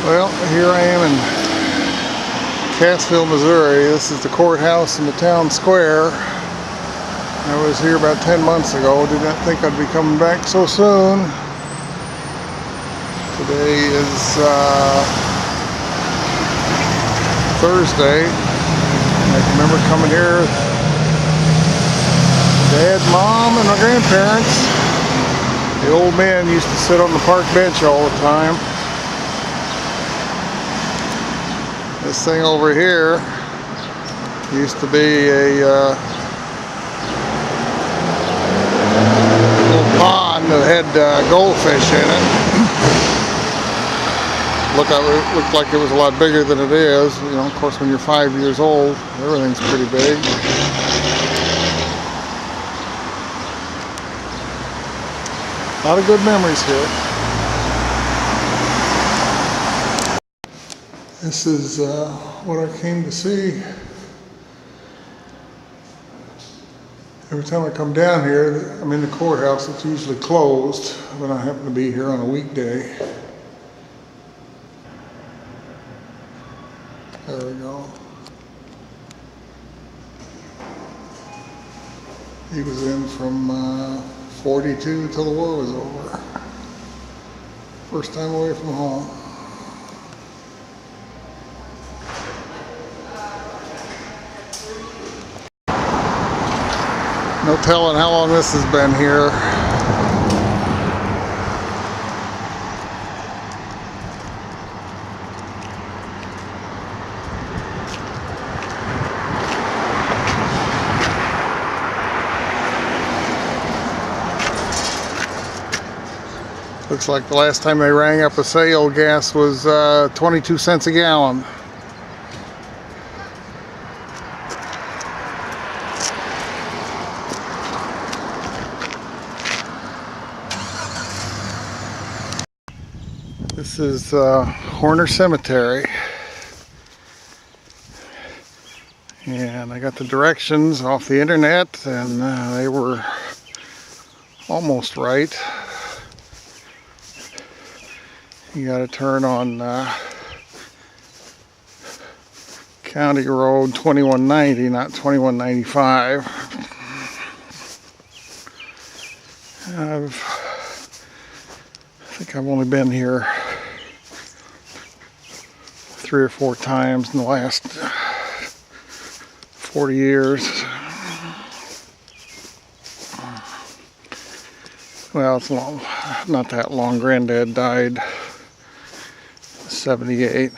Well, here I am in Cassville, Missouri. This is the courthouse in the town square. I was here about 10 months ago. Did not think I'd be coming back so soon. Today is Thursday. I remember coming here with Dad, Mom, and my grandparents. The old man used to sit on the park bench all the time. This thing over here used to be a little pond that had goldfish in it. Looked like it was a lot bigger than it is. You know, of course, when you're 5 years old, everything's pretty big. A lot of good memories here. This is what I came to see. Every time I come down here, I'm in the courthouse. It's usually closed when I happen to be here on a weekday. There we go. He was in from 42 till the war was over. First time away from home. No telling how long this has been here. Looks like the last time they rang up a sale, gas was 22 cents a gallon. This is Horner Cemetery, and I got the directions off the internet, and they were almost right. You got to turn on County Road 2190, not 2195. I think I've only been here 3 or 4 times in the last 40 years. Well, it's long, not that long. Granddad died 78.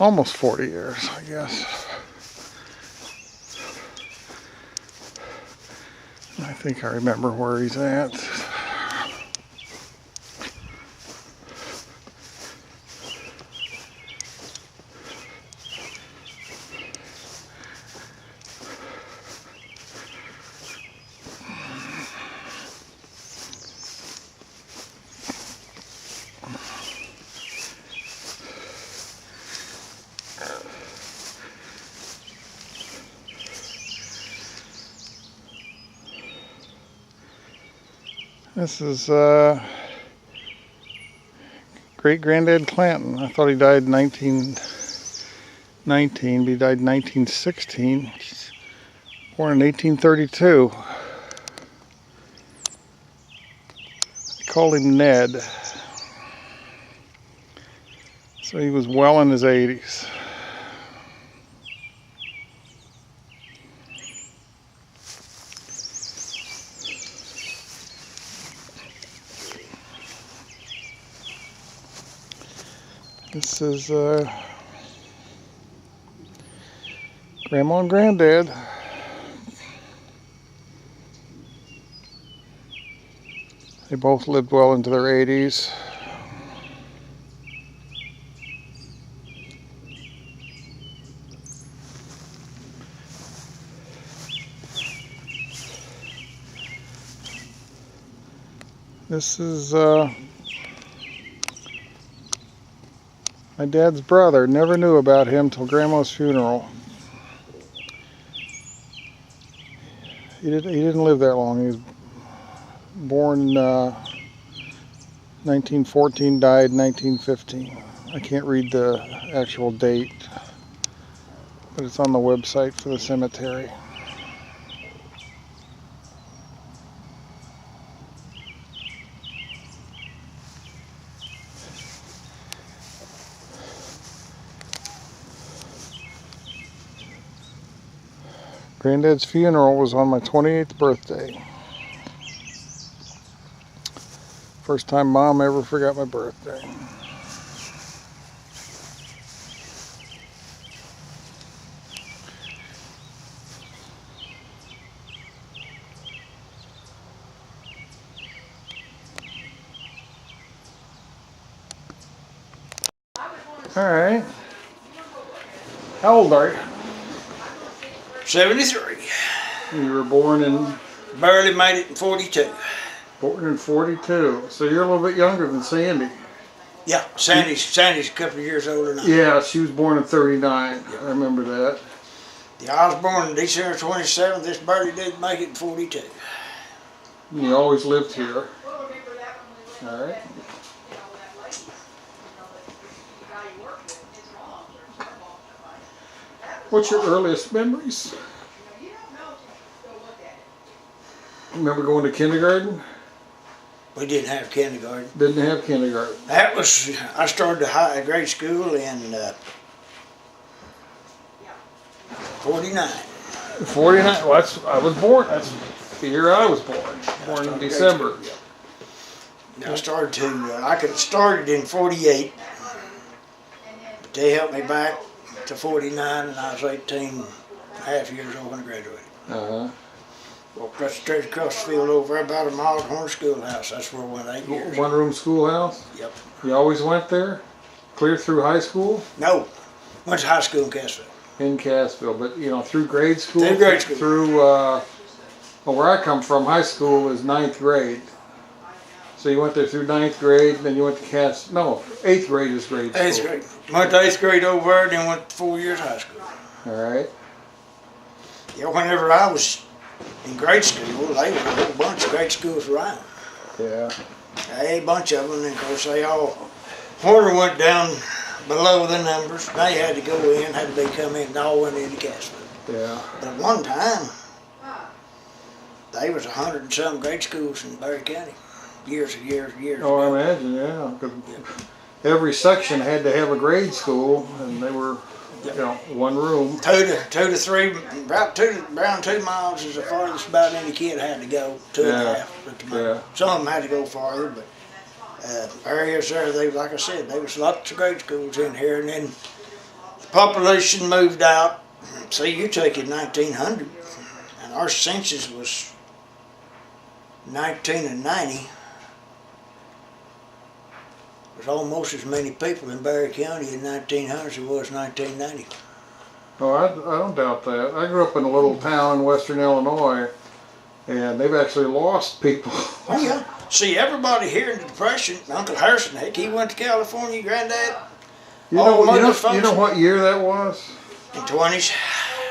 Almost 40 years, I guess. I think I remember where he's at. This is great-granddad Clanton. I thought he died in 1919, but he died in 1916. Born in 1832. They called him Ned. So he was well in his 80s. This is Grandma and Granddad. They both lived well into their 80s. This is my dad's brother. Never knew about him till Grandma's funeral. He didn't live that long. He was born 1914, died 1915. I can't read the actual date, but it's on the website for the cemetery. Granddad's funeral was on my 28th birthday. First time Mom ever forgot my birthday. All right. How old are you? 73. You were born in... Barely made it in 42. Born in 42. So you're a little bit younger than Sandy. Yeah, Sandy's a couple of years older than I am. Yeah, she was born in 39. I remember that. Yeah, I was born on December 27th. This birthday didn't make it in 42. You always lived here. All right. What's your earliest memories? Remember going to kindergarten? We didn't have kindergarten. Didn't have kindergarten. That was, I started grade school in 49. 49. Well, I was born. That's the year I was born. Born in December. Yeah. I could have started in 48, but they helped me back to 49, and I was 18 and a half years old when I graduated. Uh-huh. Walked right straight across the field over about a mile from our schoolhouse. That's where I went 8 years. One room schoolhouse? Yep. You always went there? Clear through high school? No. Went to high school in Cassville. In Cassville, but through grade school? Through grade school. Through, well, where I come from, high school is 9th grade. So you went there through 9th grade, then you went to 8th grade is grade school. 8th grade. Went to 8th grade over there, then went 4 years high school. All right. Yeah, whenever I was in grade school, they were a whole bunch of grade schools around. Yeah. A bunch of them, and of course they all, Horner went down below the numbers. They had to go in, had to come in, and all went into Cassville. Yeah. But at one time, there was 100 and some grade schools in Berry County. Years and years and years Oh, ago. I imagine, yeah. 'Cause every section had to have a grade school, and they were, one room. Two to three, around 2 miles is the farthest about any kid had to go. 2.5 at the most. Yeah. Some of them had to go farther, but areas there, like I said, there was lots of grade schools in here, and then the population moved out. See, you take it 1900, and our census was 1990. There's almost as many people in Berry County in 1900 as there was 1990. Oh, I don't doubt that. I grew up in a little town in western Illinois, and they've actually lost people. Oh yeah. See, everybody here in the Depression, Uncle Harrison, heck, he went to California, Granddad. You know what year that was? In 20s.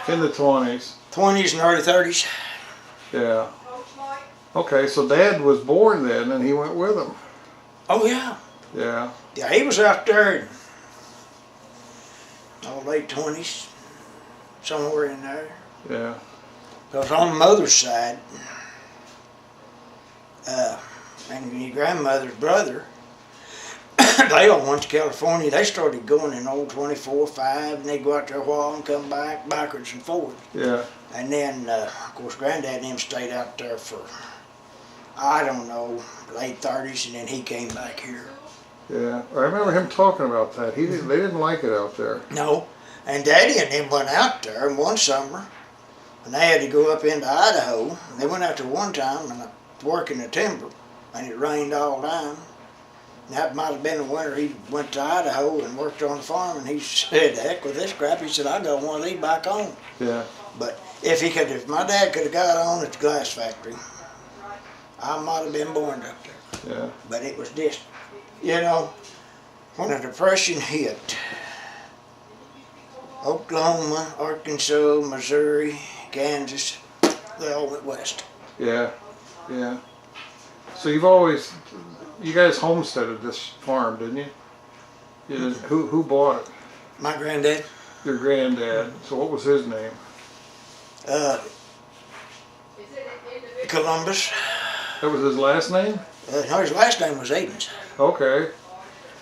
In the 20s. 20s and early 30s. Yeah. Okay, so Dad was born then, and he went with him. Oh yeah. Yeah. Yeah, he was out there in late 20s, somewhere in there. Yeah. Because on Mother's side, and your grandmother's brother, they all went to California. They started going in old 24-5, and they'd go out there a while and come back backwards and forwards. Yeah. And then, of course, Granddad and him stayed out there for, I don't know, late 30s, and then he came back here. Yeah, I remember him talking about that. They didn't like it out there. No, and Daddy and them went out there one summer, and they had to go up into Idaho. And they went out there one time and working the timber, and it rained all down. And that might have been the winter he went to Idaho and worked on the farm, and he said, "Heck with this crap," he said, "I got one of these back home." Yeah. But if my dad could have got on at the glass factory, I might have been born up there. Yeah. But it was just, when the Depression hit, Oklahoma, Arkansas, Missouri, Kansas, they all went west. Yeah. Yeah. So you've always, you guys homesteaded this farm, didn't you? You did, who bought it? My granddad. Your granddad. So what was his name? Columbus. That was his last name? No, his last name was Edens. Okay.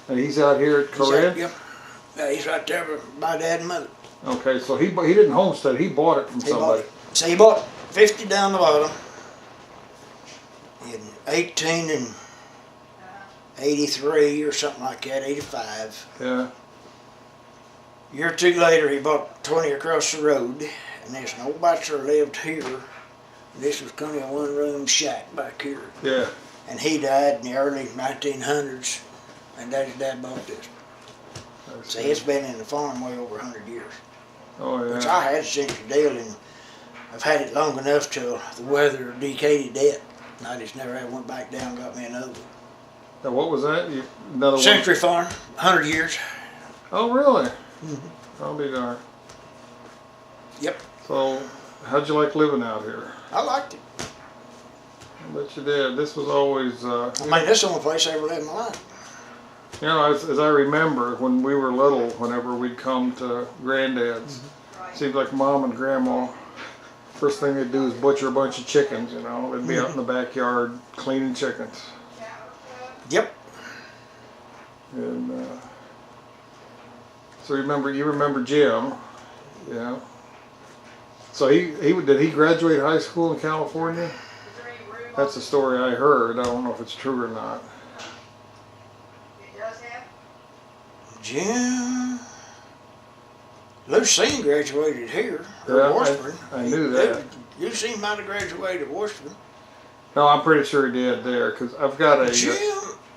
And he's out here at Corinth? Yep. He's right there with my dad and mother. Okay, so he didn't homestead, he bought it from somebody. So he bought 50 down the bottom in 1883 or something like that, 85. Yeah. A year or two later, he bought 20 across the road, and there's no bachelor lived here. This was kind of a one-room shack back here. Yeah. And he died in the early 1900s, and Daddy's dad bought this. So it's been in the farm way over 100 years. Oh, yeah. Which I had since the deal, and I've had it long enough till the weather decayed it. And I just never went back down and got me another one. Now, what was that? Another one? Century Farm, 100 years. Oh, really? Mm-hmm. I'll be darned. Yep. So, how'd you like living out here? I liked it. I bet you did. This was always... I mean, this is the only place I ever lived in my life. You know, as I remember, when we were little, whenever we'd come to Granddad's, it seemed like Mom and Grandma, first thing they'd do is butcher a bunch of chickens, you know. They'd be out in the backyard cleaning chickens. Yep. And so you remember Jim, yeah. So did he graduate high school in California? That's the story I heard. I don't know if it's true or not. Jim, Lucine graduated here, Yeah, Washburn. I knew that. Lucine might have graduated at Washburn. No, I'm pretty sure he did there, because I've got a... Jim,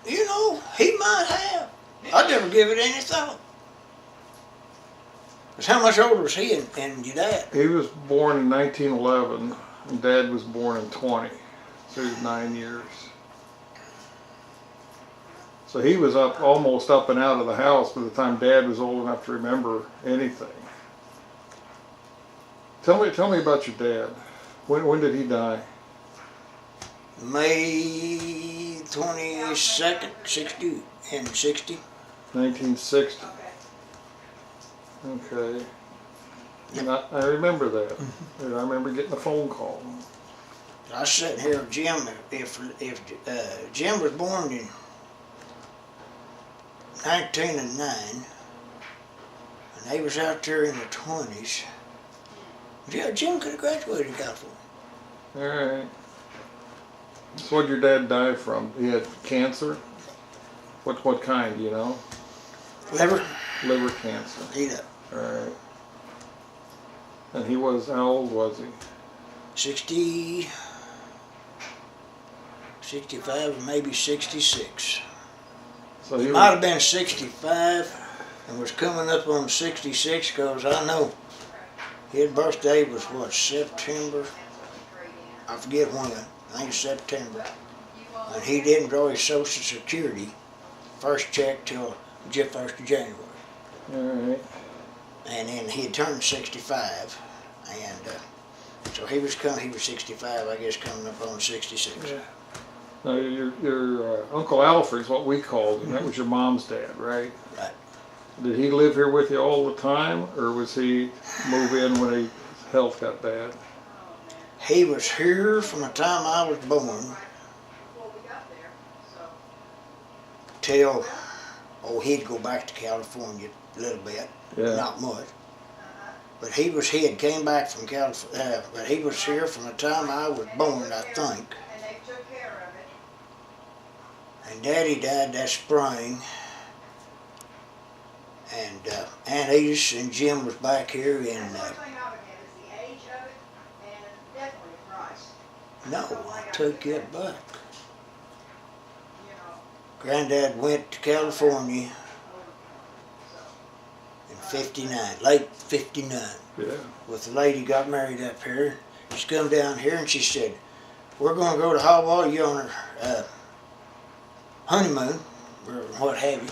you know, he might have. I'd never give it any thought. Because how much older was he and your dad? He was born in 1911, and Dad was born in 20, so he was 9 years. So he was almost up and out of the house by the time Dad was old enough to remember anything. Tell me about your dad. When did he die? May 22nd, 60. 1960. Okay. And I remember that. And I remember getting a phone call. I was sitting here with Jim. If Jim was born in 1909, and they was out there in the 20s, yeah, Jim could have graduated in California. All right. So what did your dad die from? He had cancer? What kind, you know? Liver? Liver cancer. Eat up. All right. And he was, how old was he? 60, 65, or maybe 66. So He might have been 65 and was coming up on 66, because I know his birthday was what, September? I forget when. I think it's September. And he didn't draw his Social Security first check till the 1st of January. All right. And then he had turned 65, and so he was 65, I guess, coming up on 66. Yeah. Now your Uncle Alfred's what we called him. That was your mom's dad, right? Right. Did he live here with you all the time, or was he move in when his health got bad? He was here from the time I was born till, he'd go back to California a little bit, Yeah. not much. But he had came back from California, but he was here from the time I was born, I think. And Daddy died that spring, and Aunt Edith and Jim was back here in, no, I take it back. Granddad went to California in 59, late 59. Yeah. With the lady got married up here. She come down here and she said, we're going to go to Hawaii on her honeymoon, or what have you.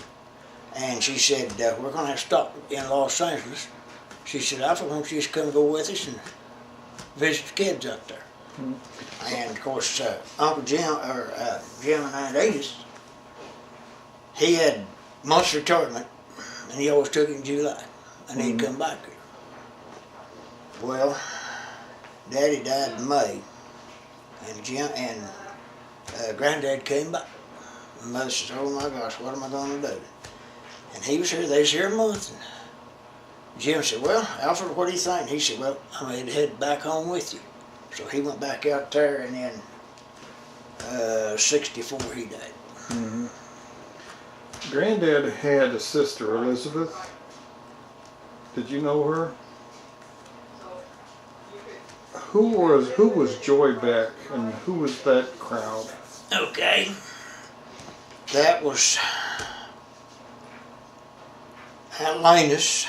And she said, we're going to have to stop in Los Angeles. She said, I want you to come go with us and visit the kids up there. And of course, Uncle Jim, or Jim and Aunt Edith he had month's retirement, and he always took it in July, and he'd come back here. Well, Daddy died in May, and Granddad came back. And Mother says, "Oh my gosh, what am I going to do?" And he was here. They was here a month. And Jim said, "Well, Alfred, what do you think?" He said, "Well, I'm going to head back home with you." So he went back out there, and then 64 he died. Mm-hmm. Granddad had a sister, Elizabeth. Did you know her? Who was Joy Beck, and who was that crowd? Okay. That was Atlanta's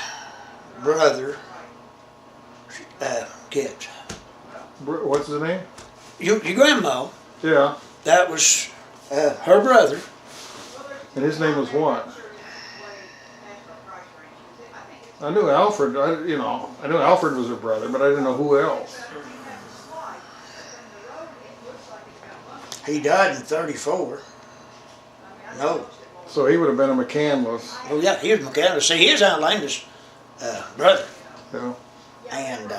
brother, Kit. What's his name? Your grandma. Yeah. That was her brother. And his name was what? I knew Alfred. I knew Alfred was her brother, but I didn't know who else. He died in 34. No. So he would have been a McCandless. Oh yeah, he was McCandless. See, he was Atlanta's brother. Yeah. And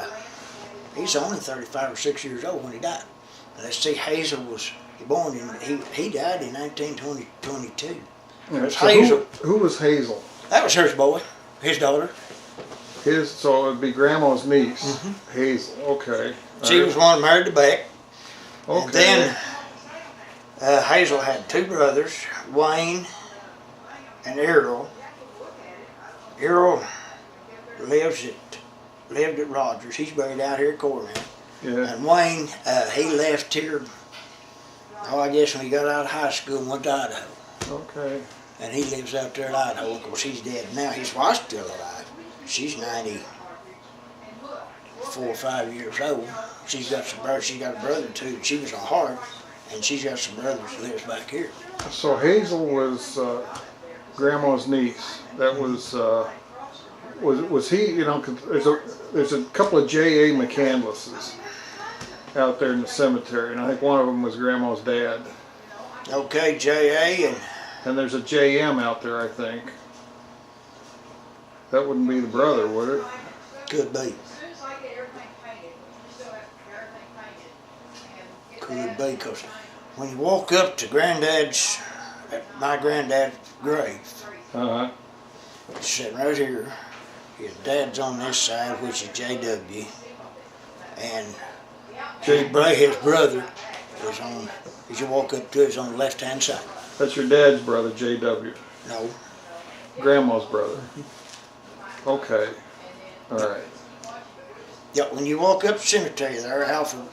he's only 35 or 6 years old when he died. Let's see, Hazel was born in, he died in 1922. Yeah. So Hazel. Who was Hazel? That was her boy, his daughter. So it would be Grandma's niece, Hazel. Okay. She was one married to Beck. Okay. And then Hazel had two brothers, Wayne and Errol. Errol lived at Rogers. He's buried out here at Court now. Yeah. And Wayne, he left here, I guess when he got out of high school and went to Idaho. Okay. And he lives out there in Idaho. Of course, he's dead now. His wife's still alive. She's 94 or 5 years old. She's got some brothers. She got a brother too. She was a heart, and she's got some brothers that lives back here. So Hazel was Grandma's niece. That was he? You know, 'cause there's a couple of J.A. McCandlesses out there in the cemetery, and I think one of them was Grandma's dad. Okay, J.A. And there's a J.M. out there, I think. That wouldn't be the brother, would it? Could be. Could be, because when you walk up to my granddad's grave, it's sitting right here. His dad's on this side, which is J.W. And his brother is on, as you walk up to it, is on the left-hand side. That's your dad's brother, J.W. No. Grandma's brother. Okay. All right. Yeah, when you walk up the cemetery there, Alfred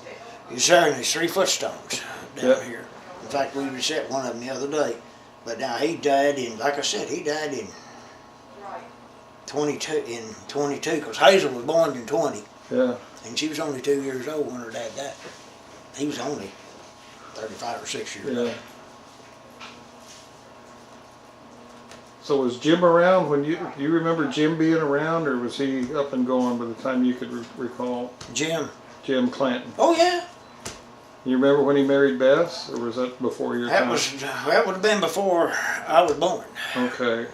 is there, and there's 3 footstones down here. In fact, we reset one of them the other day. But now he died in, like I said, he died in 22, because Hazel was born in 20. Yeah. And she was only 2 years old when her dad died. He was only 35 or 6 years old. So was Jim around when do you remember Jim being around, or was he up and gone by the time you could recall? Jim Clanton. Oh yeah. You remember when he married Bess, or was that before your time? That would have been before I was born. Okay.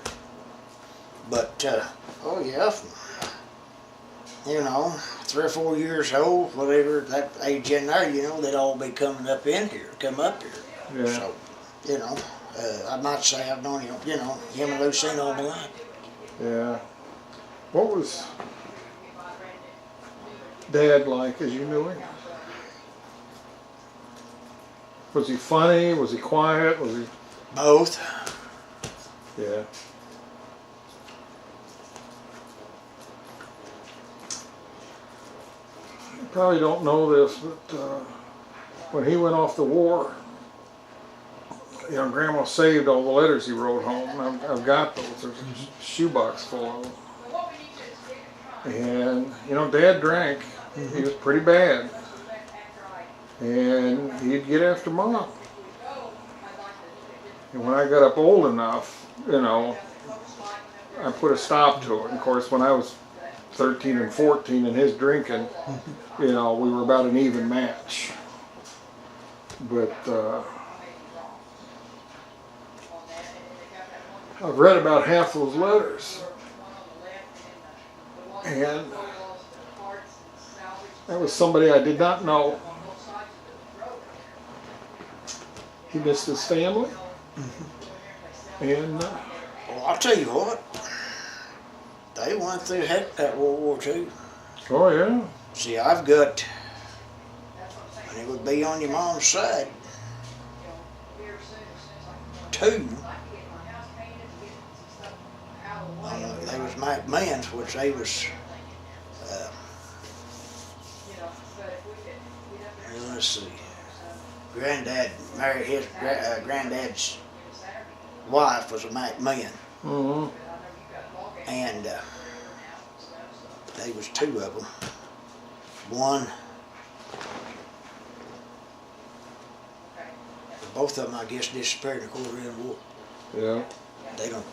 But oh yeah, you know, 3 or 4 years old, whatever that age in there, you know, they'd all be coming up in here, come up here. Yeah. So, you know, I might say I've known him, you know, him and Lucine all my life. Yeah. What was Dad like as you knew him? Was he funny? Was he quiet? Was he? Both. Yeah. You probably don't know this, but when he went off the war, you know, Grandma saved all the letters he wrote home. I've got those. There's a shoebox full of them. And, you know, Dad drank. He was pretty bad. And he'd get after Mom. And when I got up old enough, you know, I put a stop to it. And of course, when I was 13 and 14 and his drinking, you know, we were about an even match. But I've read about half those letters. And that was somebody I did not know. He missed his family. And Well, I'll tell you what. They went through heck that World War II. oh yeah, See, I've got, and it would be on your mom's side, two. They was McMahons, which they was, let's see, Granddad married his granddad's wife was a McMahon. mm-hmm. And there was two of them. One, both of them I guess disappeared in the Korean War. Yeah. They don't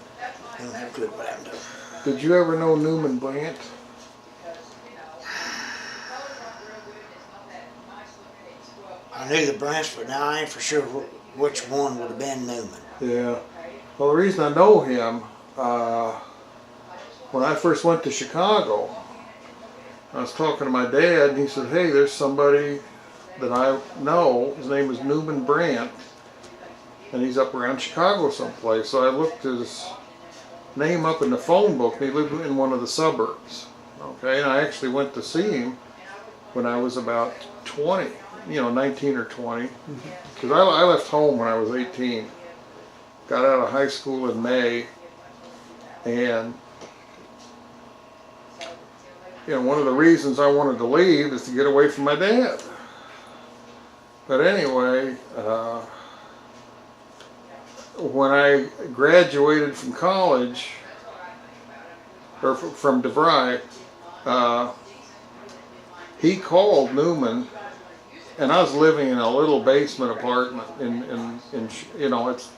have a clue what happened to them. Did you ever know Newman Brandt? I knew the branch, but now I ain't for sure which one would have been Newman. Yeah. Well, the reason I know him, when I first went to Chicago, I was talking to my dad, and he said, "Hey, there's somebody that I know. His name is Newman Brandt, and he's up around Chicago someplace." So I looked his name up in the phone book, and he lived in one of the suburbs. Okay, and I actually went to see him when I was about 20, 19 or 20, because I left home when I was 18. Got out of high school in May, and one of the reasons I wanted to leave is to get away from my dad. But anyway, when I graduated from college, or from DeVry, he called Newman, and I was living in a little basement apartment in it's,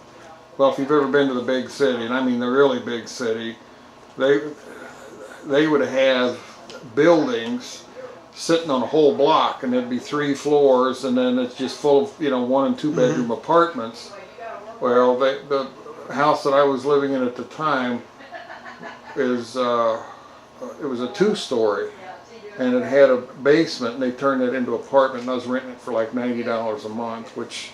well, if you've ever been to the big city, and I mean the really big city, they would have buildings sitting on a whole block, and there'd be 3 floors, and then it's just full of 1 and 2 bedroom apartments. Well, the house that I was living in at the time is it was a 2-story, and it had a basement, and they turned it into an apartment, and I was renting it for like $90 a month, which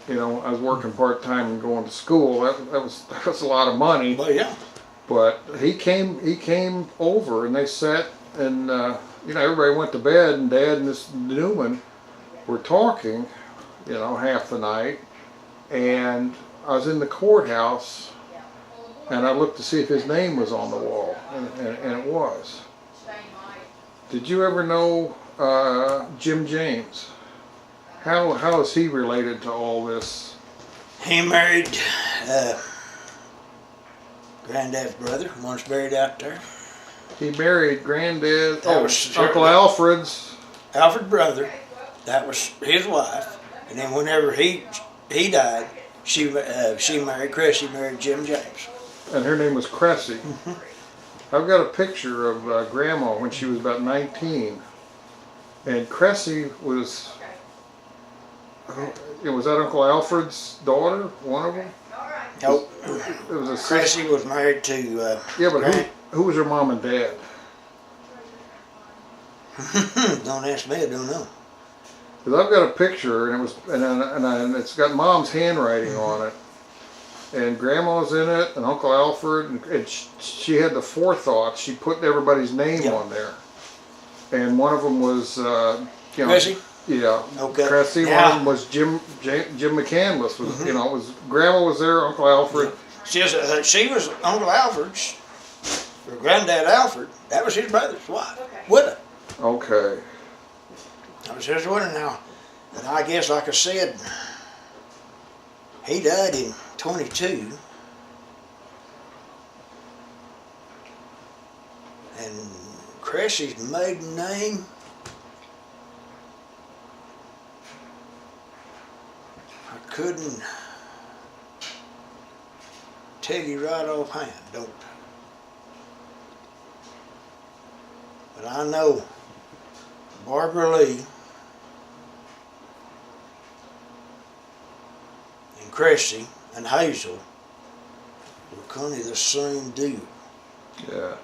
I was working part-time and going to school. That was a lot of money. Well, yeah. But he came over, and they sat, and everybody went to bed, and Dad and this Newman were talking, half the night. And I was in the courthouse, and I looked to see if his name was on the wall, and it was. Did you ever know Jim James? How is he related to all this? He married Granddad's brother. One's buried out there. He married Granddad. That was Uncle Alfred's. Alfred's brother. That was his wife. And then whenever he died, she married Cressy, married Jim James. And her name was Cressy. I've got a picture of Grandma when she was about 19. And Cressy was, was that Uncle Alfred's daughter, one of them? Nope. It was a Cressy was married to yeah, but who was her mom and dad? Don't ask me, I don't know. Because I've got a picture, and and it's got Mom's handwriting on it, and Grandma's in it, and Uncle Alfred, and she had the forethought. She put everybody's name on there, and one of them was Cressy? Yeah. Okay. Cressy. Yeah. One of them was Jim McCandless. Was it was Grandma was there, Uncle Alfred. She was Uncle Alfred's, or Granddad Alfred. That was his brother's wife. Widow. Okay. That was his widow now. And I guess, like I said, he died in 22. And Cressy's maiden name, I couldn't tell you right offhand, don't. But I know Barbara Lee and Cressy and Hazel were kind of the same deal. Yeah.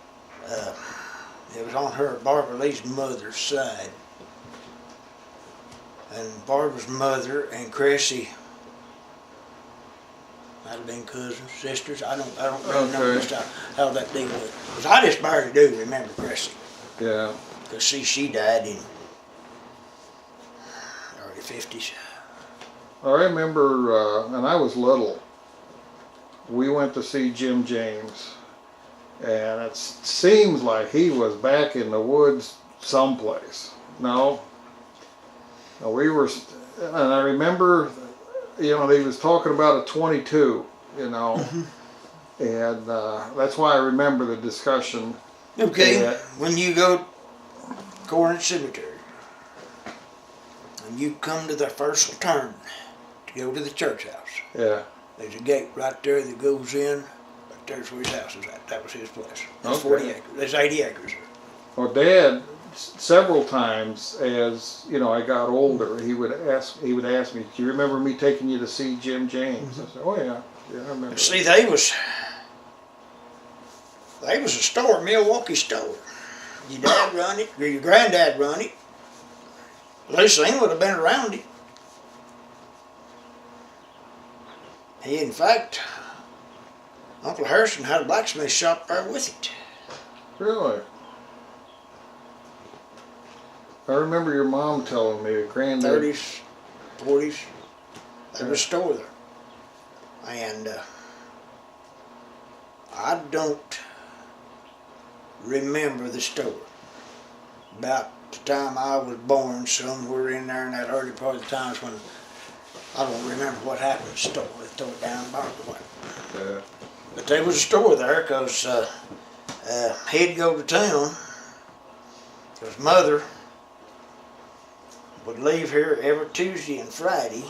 It was on her, Barbara Lee's mother's side. And Barbara's mother and Cressy might have been cousins, sisters. I don't really know just how that deal was. Because I just barely do remember Cressy. Yeah. Because she died in early 50s. I remember, and I was little, we went to see Jim James, and it seems like he was back in the woods someplace. No? We were, and I remember, he was talking about a 22, and that's why I remember the discussion. Okay, when you go to Corinth Cemetery, and you come to the first turn to go to the church house, yeah, there's a gate right there that goes in. Right there's where his house is at. That was his place. That's Okay. 40 acres. There's 80 acres there. Well, Dad, several times as I got older, he would ask me, "Do you remember me taking you to see Jim James?" I said, "Oh yeah, I remember." See, they was a store, Milwaukee store. Your dad run it, or your granddad run it. Lucine would have been around it. He, in fact, Uncle Harrison had a blacksmith shop there with it. Really? I remember your mom telling me that Granddad. 30s, 40s, there was a store there. And I don't remember the store. About the time I was born, somewhere in there in that early part of the times when I don't remember what happened to the store. They threw it down and burned it away. Yeah. But there was a store there because he'd go to town because Mother would leave here every Tuesday and Friday,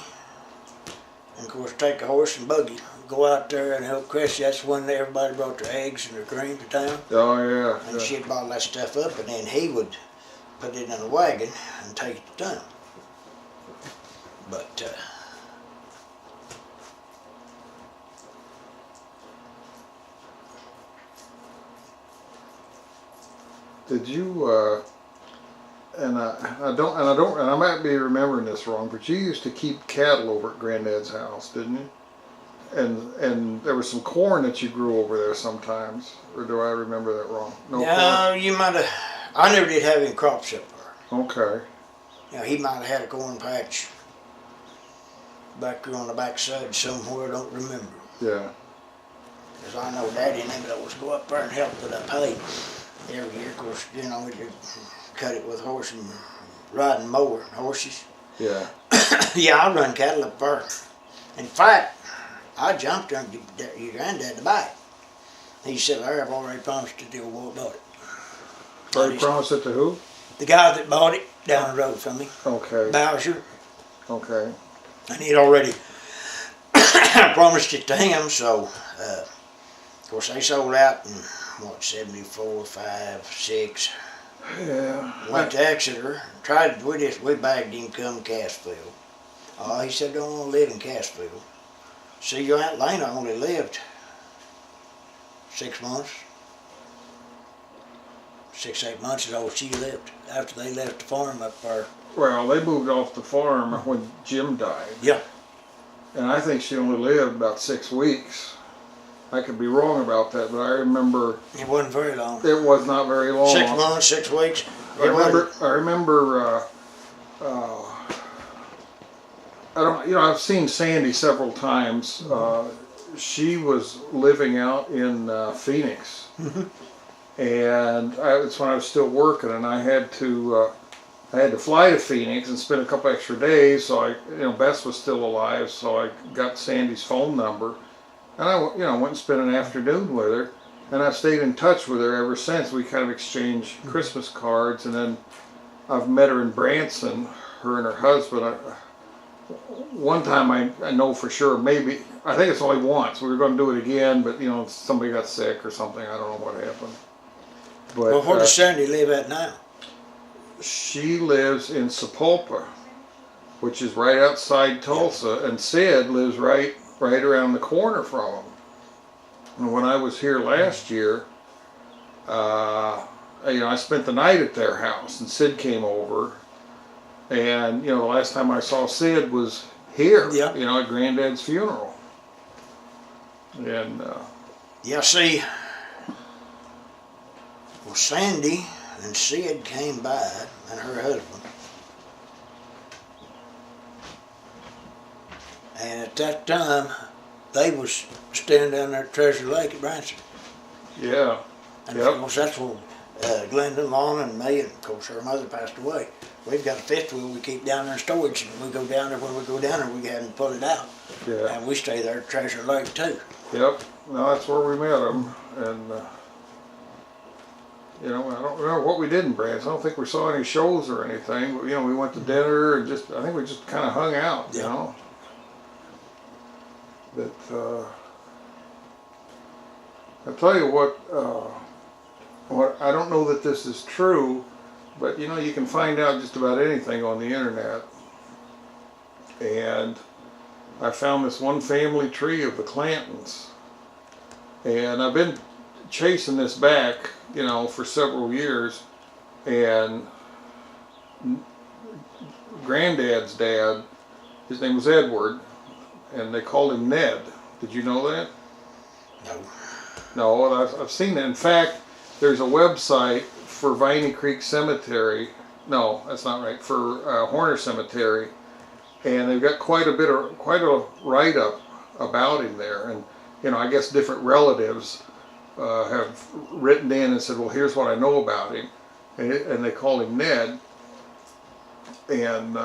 and of course take a horse and buggy, go out there and help Cressy. That's when everybody brought their eggs and their cream to town. Oh yeah. And Yeah. she'd bottle that stuff up, and then he would put it in a wagon and take it to town. But Did you? And I might be remembering this wrong, but you used to keep cattle over at Granddad's house, didn't you? And there was some corn that you grew over there sometimes, or do I remember that wrong? no, you might have. I never did have any crops up there. Okay. He might have had a corn patch back there on the backside somewhere. I don't remember. Yeah. Because I know Daddy and them would always go up there and help put up hay every year. Of course, we'd cut it with horse and riding mower horses. Yeah. Yeah, I run cattle up there. In fact, I jumped on your granddad to buy it. He said, I've already promised to deal with about it. Already promised it to who? The guy that bought it down the road from me, Okay. Bowser. Okay. And he'd already promised it to him, so of course they sold out in 74, 5, 6. Yeah. Went to Exeter, we bagged him come Cassville. Oh, he said, don't want to live in Cassville. See, your Aunt Lena only lived 6 months. 6, 8 months is all she lived after they left the farm up there. Well, they moved off the farm when Jim died. Yeah. And I think she only lived about 6 weeks. I could be wrong about that, but I remember It wasn't very long. it was not very long. 6 months, 6 weeks. I remember. I've seen Sandy several times. She was living out in Phoenix, and that's when I was still working, and I had to fly to Phoenix and spend a couple extra days. So Bess was still alive, so I got Sandy's phone number, and I went and spent an afternoon with her, and I've stayed in touch with her ever since. We kind of exchanged Christmas cards, and then I've met her in Branson, her and her husband. One time I know for sure, maybe, I think it's only once. We were going to do it again, but somebody got sick or something. I don't know what happened. But Well, where does Sandy live at now? she lives in Sapulpa, which is right outside Tulsa, and Sid lives right around the corner from him. And when I was here last year, I spent the night at their house, and Sid came over. And the last time I saw Sid was here, Yeah. at Granddad's funeral. And Yeah, see, well, Sandy and Sid came by, and her husband. And at that time, they was staying down there at Treasure Lake at Branson. yeah, And Yep. of course, that's when Glenda, Lorna, and me, and of course her mother passed away. We've got a fifth wheel we keep down there in storage, and we go down there. When we go down there, we go ahead and pull it out. yeah, And we stay there at Treasure Lake too. yep. No, that's where we met him. And I don't remember what we did in Branson. I don't think we saw any shows or anything. But, we went to dinner and I think we just kind of hung out. Yeah. But I tell you what I don't know that this is true, but you can find out just about anything on the internet. And I found this one family tree of the Clantons, and I've been chasing this back, for several years. And Granddad's dad, his name was Edward, and they called him Ned. Did you know that? No. No, I've seen it. In fact, there's a website for Viney Creek Cemetery. No, that's not right. For Horner Cemetery, and they've got quite a write-up about him there. And I guess different relatives have written in and said, "Well, here's what I know about him," and they call him Ned. And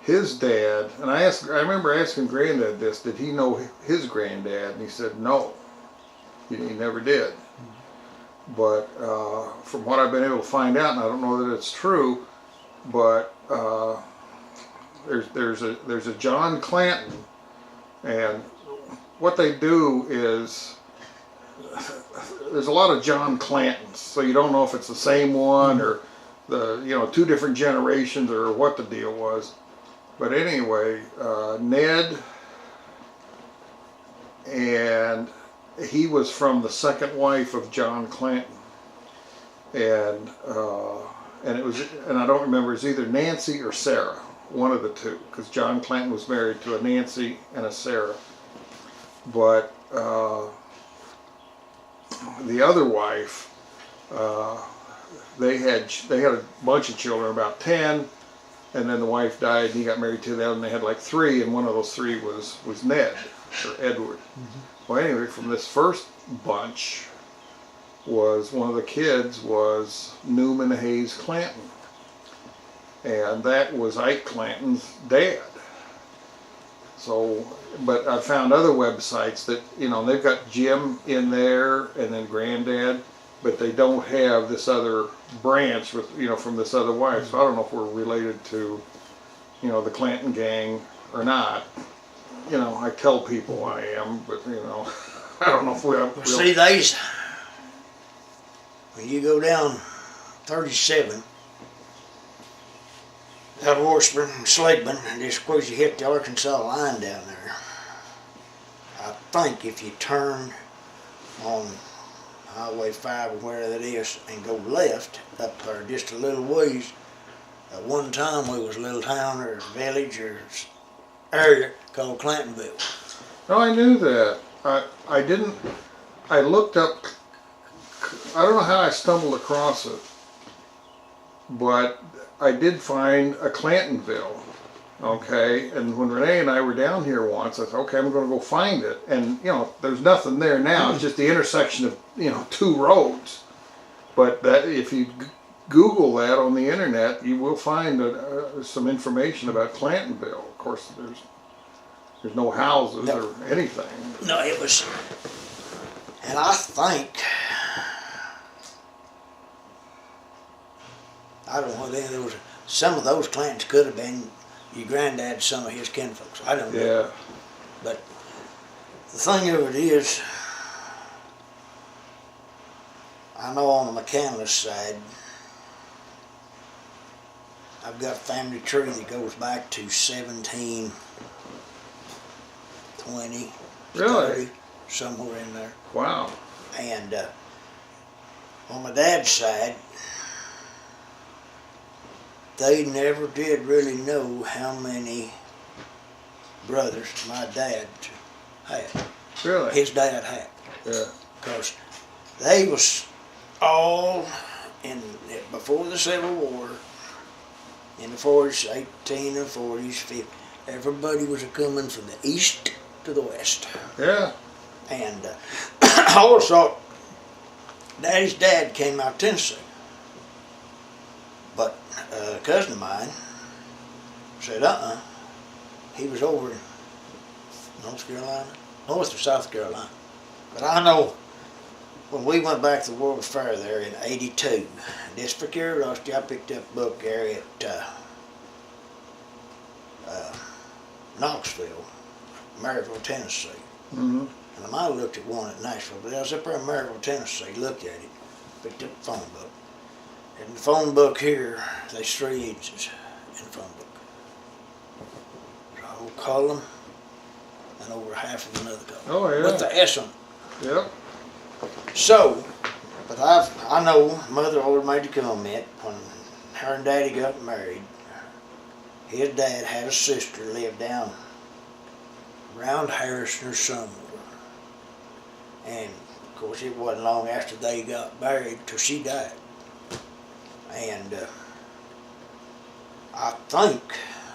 his dad, and I remember asking Granddad this, did he know his granddad? And he said no, he never did. But from what I've been able to find out, and I don't know that it's true, but there's a John Clanton, and what they do is there's a lot of John Clantons, so you don't know if it's the same one or the two different generations or what the deal was. But anyway, Ned, and he was from the second wife of John Clanton, and it was, and I don't remember, it's either Nancy or Sarah, one of the two, because John Clanton was married to a Nancy and a Sarah. But the other wife, they had a bunch of children, about 10. And then the wife died, and he got married to them, and they had like 3, and one of those 3 was Ned, or Edward. Mm-hmm. Well, anyway, from this first bunch, one of the kids was Newman Hayes Clanton, and that was Ike Clanton's dad. So, but I found other websites that, they've got Jim in there, and then Granddad, but they don't have this other branch with, from this other wife. So I don't know if we're related to, the Clanton gang or not. I tell people I am, but, I don't know if we have. Well, see, when you go down 37, out of Washburn and Slegman, and just suppose you hit the Arkansas line down there. I think if you turn on Highway 5 or where that is and go left up there just a little ways, at one time we was a little town or village or area called Clantonville. No, I knew that. I looked up, I don't know how I stumbled across it, but I did find a Clantonville. Okay, and when Renee and I were down here once, I thought, okay, I'm going to go find it. And, there's nothing there now. It's just the intersection of, 2 roads. But that, if you Google that on the internet, you will find some information about Clantonville. Of course, there's no houses or anything. No, it was, and I think, I don't know, there was, some of those Clantons could have been your granddad, some of his kinfolks. I don't know. Yeah. But the thing of it is, I know on the McCandless side, I've got a family tree that goes back to 1730 20, Really? 30, somewhere in there. Wow. And on my dad's side, they never did really know how many brothers my dad had. Really? His dad had. Yeah. Because they was all before the Civil War, in the 40s, 1840s, 50s, everybody was coming from the east to the west. Yeah. And I always thought Daddy's dad came out of Tennessee. But a cousin of mine said, he was over in North Carolina, North or South Carolina. But I know when we went back to the World Fair there in '82, just for curiosity, I picked up a book there at Knoxville, Maryville, Tennessee. Mm-hmm. And I might have looked at one at Nashville, but I was up there in Maryville, Tennessee, looked at it, picked up the phone book. In the phone book here, there's 3 agencies in the phone book. There's a whole column and over half of another column. Oh, yeah. With the S on it. Yep. So, but I know Mother always made the comment when her and Daddy got married, his dad had a sister lived down around Harrison or somewhere. And of course it wasn't long after they got married till she died. And I think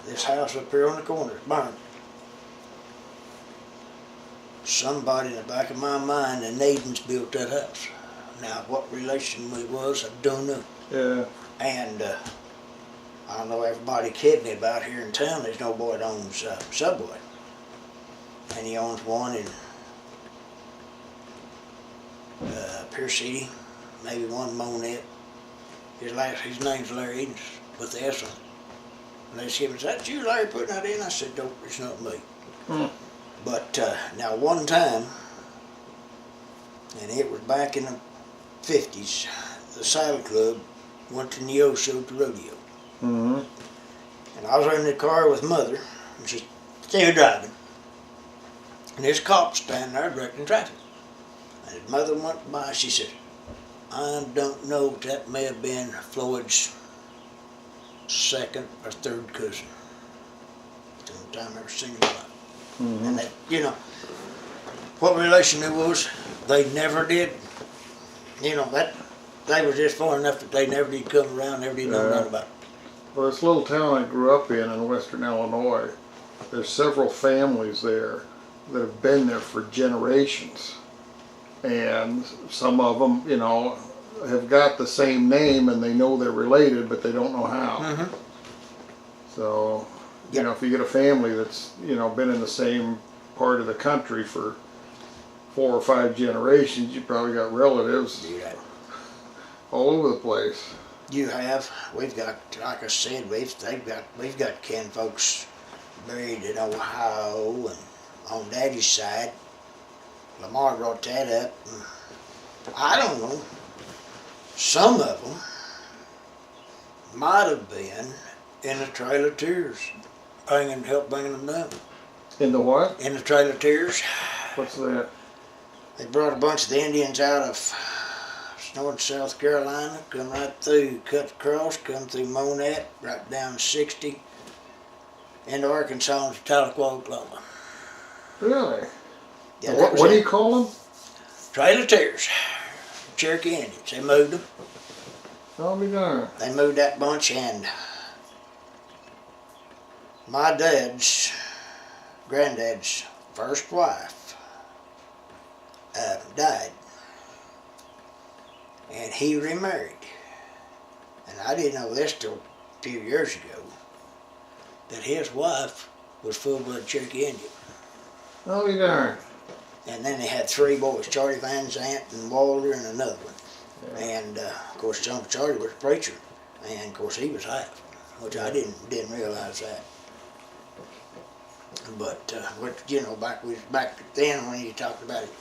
this house up here on the corner is burned. Somebody in the back of my mind, the Nadens built that house. Now, what relation we was, I don't know. Yeah. And I know everybody kidding me about here in town. There's no boy that owns Subway, and he owns one in Pierce City, maybe one in Monette. His name's Larry Edens with the S on it. And they said, "Is that you, Larry, putting that in?" I said, "Nope, it's not me." Hmm. But now one time, and it was back in the 50s, the Saddle Club went to Neosho to rodeo. Mm-hmm. And I was in the car with Mother, and she's still driving. And there's a cop standing there directing traffic. And his mother went by, she said, "I don't know if that may have been Floyd's second or third cousin. It's the only time I ever seen him alive." Mm-hmm. And that, what relation it was, they never did, that they was just far enough that they never did come around, never did know nothing about it. Well, this little town I grew up in western Illinois, there's several families there that have been there for generations. And some of them, have got the same name and they know they're related, but they don't know how. Mm-hmm. So, Yep. if you get a family that's, been in the same part of the country for 4 or 5 generations, you probably got relatives Yeah. all over the place. You have. We've got, like I said, we've got kin folks buried in Ohio and on Daddy's side. Lamar brought that up. I don't know. Some of them might have been in the Trail of Tears, help bringing them down. In the what? In the Trail of Tears, What's that? they brought a bunch of the Indians out of North South Carolina, come right through, cut across, come through Monette, right down 60, into Arkansas and Tahlequah, Oklahoma. Really? Yeah, What do you call them? Trail of Tears. Cherokee Indians. They moved them. I'll be darned. They moved that bunch, and my granddad's first wife died, and he remarried. And I didn't know this till a few years ago, that his wife was full-blood Cherokee Indian. I'll be darned. And then they had 3 boys, Charlie Van Zant and Walter and another one. Yeah. And of course, Uncle Charlie was a preacher, and of course he was half, which I didn't realize that. But back then when you talked about it,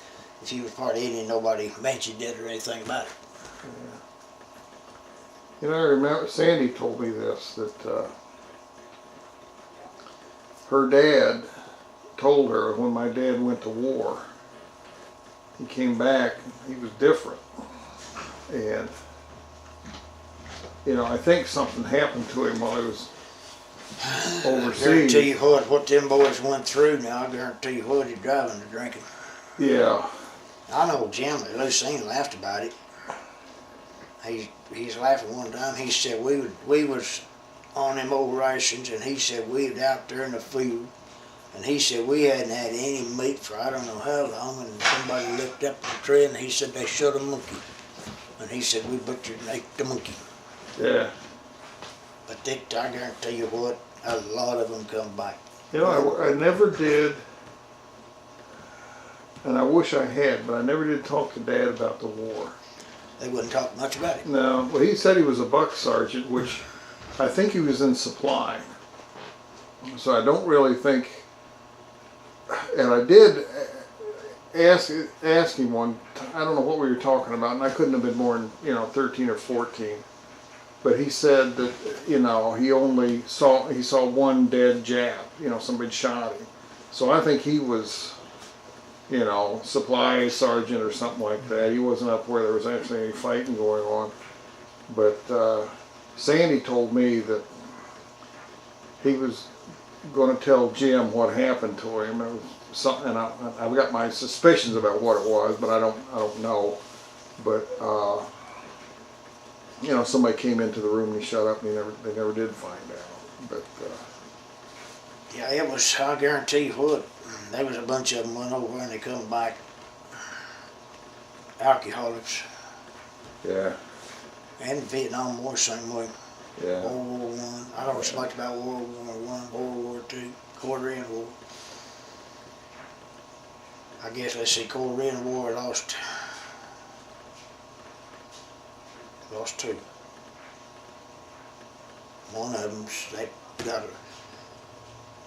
if you was part of Indian, nobody mentioned it or anything about it. Yeah. I remember Sandy told me this, that her dad told her when my dad went to war, he came back, he was different. And, you know, I think something happened to him while he was I overseas. guarantee you what them boys went through now, I guarantee you what he's driving to drinking. Yeah. I know Jim at Lucine laughed about it. He's laughing one time. He said we was on them old rations, and he said we was out there in the field, and he said we hadn't had any meat for I don't know how long, and somebody looked up the tree and he said they shot a monkey, and he said we butchered and ate the monkey. Yeah. But I guarantee you what, a lot of them come back. You know, I never did, and I wish I had, but I never did talk to Dad about the war. They wouldn't talk much about it. No, well, he said he was a buck sergeant, which I think he was in supply. So I don't really think, and I did ask him one, I don't know what we were talking about, and I couldn't have been more than, 13 or 14. But he said that, he saw one dead Jap, somebody shot him. So I think he was, supply sergeant or something like that. He wasn't up where there was actually any fighting going on. But Sandy told me that he was going to tell Jim what happened to him. It was something, and I've got my suspicions about what it was, but I don't know. But somebody came into the room and he shut up, and they never did find out. But yeah, it was. I guarantee you what. There was a bunch of them went over and they come back alcoholics. Yeah. And Vietnam War same way. Yeah. World War One. I don't know so much about World War One, World War Two, Korean War. I guess let's see, Korean War lost two. One of them's they got a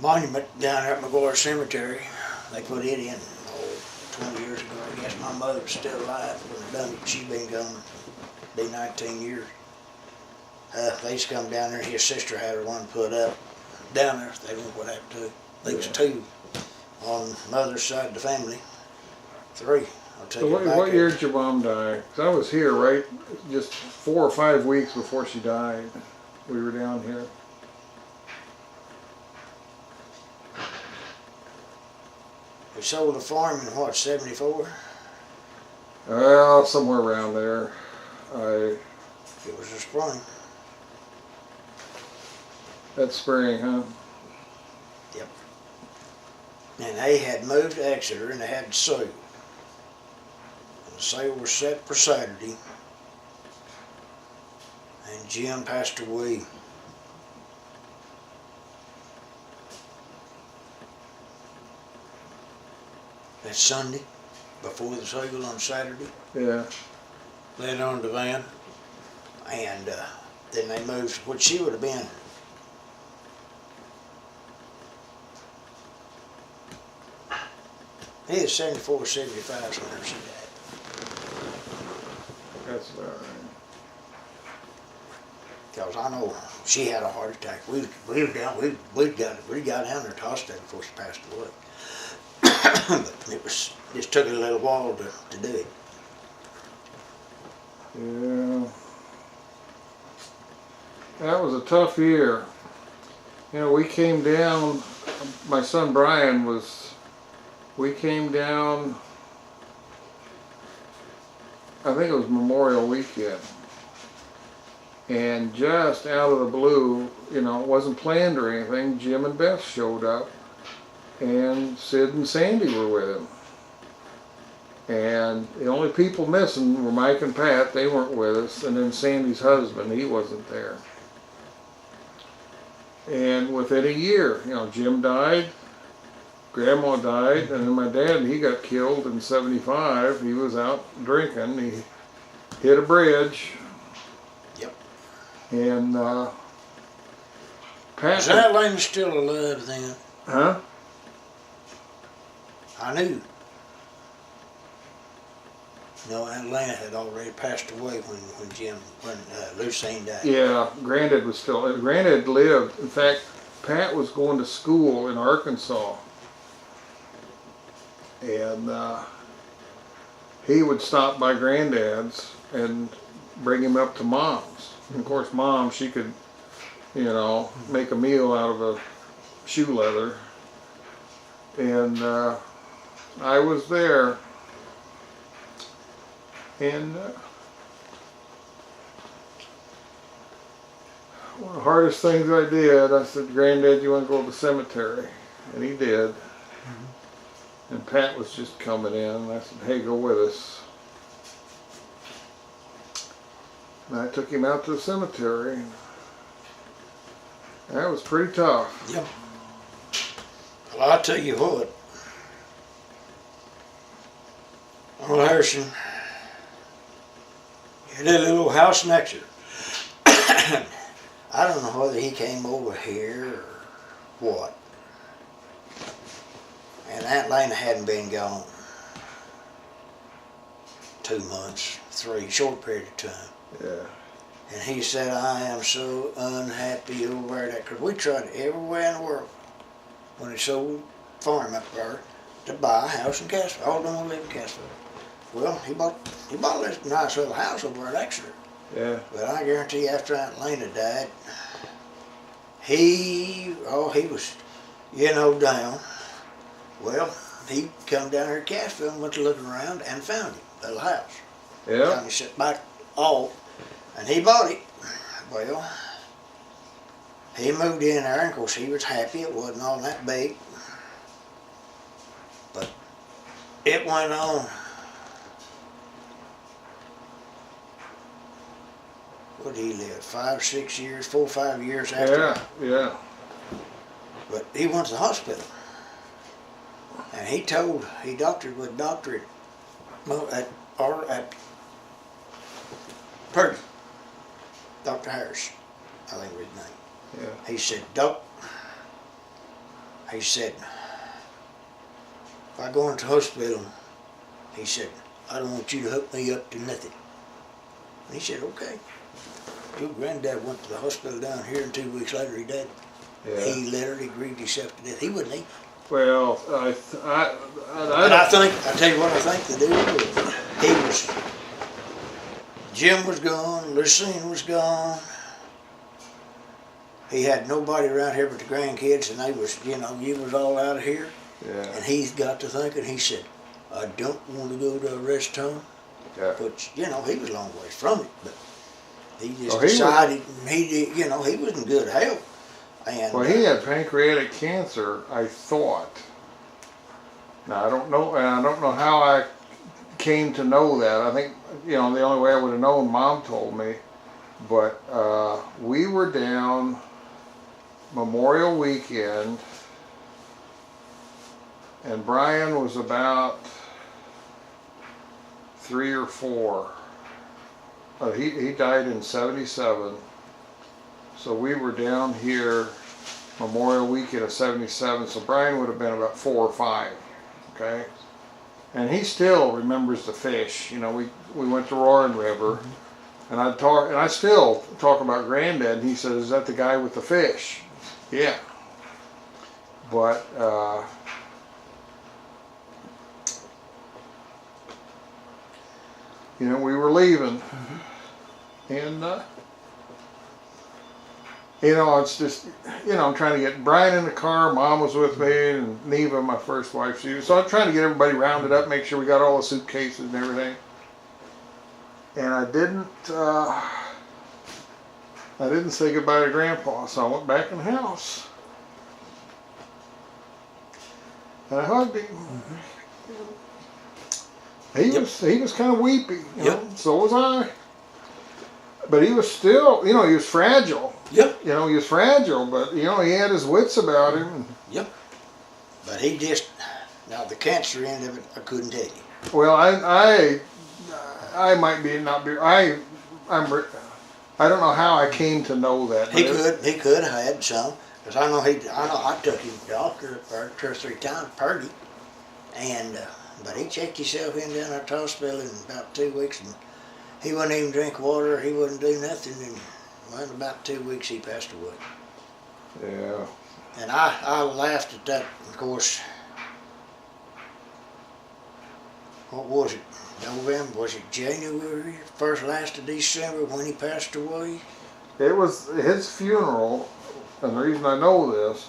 monument down there at McGuire Cemetery. They put it in 20 years ago. I guess my mother's still alive when they done it. She's been gone, be 19 years. They used to come down there. His sister had her one put up down there. They don't know what happened to it. There was two on mother's side of the family. Three. I'll take so it back. what year did your mom die? 'Cause I was here, right? Just 4 or 5 weeks before she died. We were down here. We sold the farm in what, 74? Well, somewhere around there. It was the spring. That spring, huh? Yep. And they had moved to Exeter and they had sale. And the sale was set for Saturday. And Jim passed away. That Sunday, before the sale on Saturday. Yeah. Laid on the van. And then they moved, what she would have been. He was 74, 75 whenever she died. That's about right. Because I know she had a heart attack. We got down there to hospital before she passed away. But just took a little while to do it. Yeah. That was a tough year. We came down, my son Brian we came down, I think it was Memorial Weekend. And just out of the blue, it wasn't planned or anything, Jim and Beth showed up. And Sid and Sandy were with him. And the only people missing were Mike and Pat. They weren't with us. And then Sandy's husband, he wasn't there. And within a year, Jim died, Grandma died, and then my dad, he got killed in '75. He was out drinking. He hit a bridge. Yep. And Pat... Was that lady still alive then? Huh? I knew. No, Atlanta had already passed away when Lucine died. Yeah, Granddad was still, Granddad lived. In fact, Pat was going to school in Arkansas. And he would stop by Granddad's and bring him up to Mom's. And of course, Mom, she could, you know, make a meal out of a shoe leather. And I was there. And one of the hardest things I did, I said, Granddad, you want to go to the cemetery? And he did. And Pat was just coming in, and I said, hey, go with us. And I took him out to the cemetery. That was pretty tough. Yep. Well, I'll tell you what. Old Harrison, he had that little house next to it. I don't know whether he came over here or what. And Aunt Lena hadn't been gone 2 months, 3, short period of time. Yeah. And he said, I am so unhappy over that, because we tried everywhere in the world when he sold farm up there to buy a house in Cassville. All them live in Cassville. Well, he bought this nice little house over at Exeter. Yeah. But I guarantee you, after Aunt Lena died, he was, you know, down. Well, he come down here to Cassville and went to looking around and found him, a little house. Yeah. Kind of set back off, and he bought it. Well, he moved in there, and of course he was happy. It wasn't all that big, but it went on. What did he live? 5, 6 years, 4, 5 years after. Yeah, yeah. But he went to the hospital, and he doctored with doctorate at Purdy. Dr. Harris, I think was his name. Yeah. He said, Doc, he said, if I go into the hospital, he said, I don't want you to hook me up to nothing. And he said, okay. Your granddad went to the hospital down here, and 2 weeks later he died. Yeah. He literally grieved himself to death. He wouldn't eat. Well, I tell you what I think the deal was. Jim was gone, Lucine was gone. He had nobody around here but the grandkids, and they was, you know, you was all out of here. Yeah. And he got to thinking, he said, I don't want to go to a rest home. Yeah. Which, you know, he was a long ways from it, but he just Well, decided, he did, you know, he was in good health. And, Well, he had pancreatic cancer, I thought. Now, I don't know, and I don't know how I came to know that. I think, you know, the only way I would have known, Mom told me. But we were down Memorial Weekend, and Brian was about 3 or 4. He died in 77. So we were down here Memorial Weekend of 77, so Brian would have been about 4 or 5, okay? And he still remembers the fish. You know, we went to Roaring River, and I still talk about Granddad, and he says, is that the guy with the fish? Yeah. But, you know, we were leaving, and, you know, it's just, you know, I'm trying to get Brian in the car. Mom was with me, and Neva, my first wife, she was. So I'm trying to get everybody rounded up, make sure we got all the suitcases and everything. And I didn't say goodbye to Grandpa, so I went back in the house. And I hugged him. He was kind of weepy, you know. So was I. But he was still, you know, he was fragile. Yep. You know, he was fragile, but, you know, he had his wits about him. Yep. But he just, now the cancer end of it, I couldn't tell you. Well, I might be, not be, I don't know how I came to know that. He could have had some, because I know I took him to the doctor for 2 or 3 times, Purdy, and, but he checked himself in down at the hospital in about 2 weeks, and he wouldn't even drink water, he wouldn't do nothing, and well, in about 2 weeks he passed away. Yeah. And I laughed at that, of course. what was it? November? Was it January? First, last of December when he passed away? It was his funeral, and the reason I know this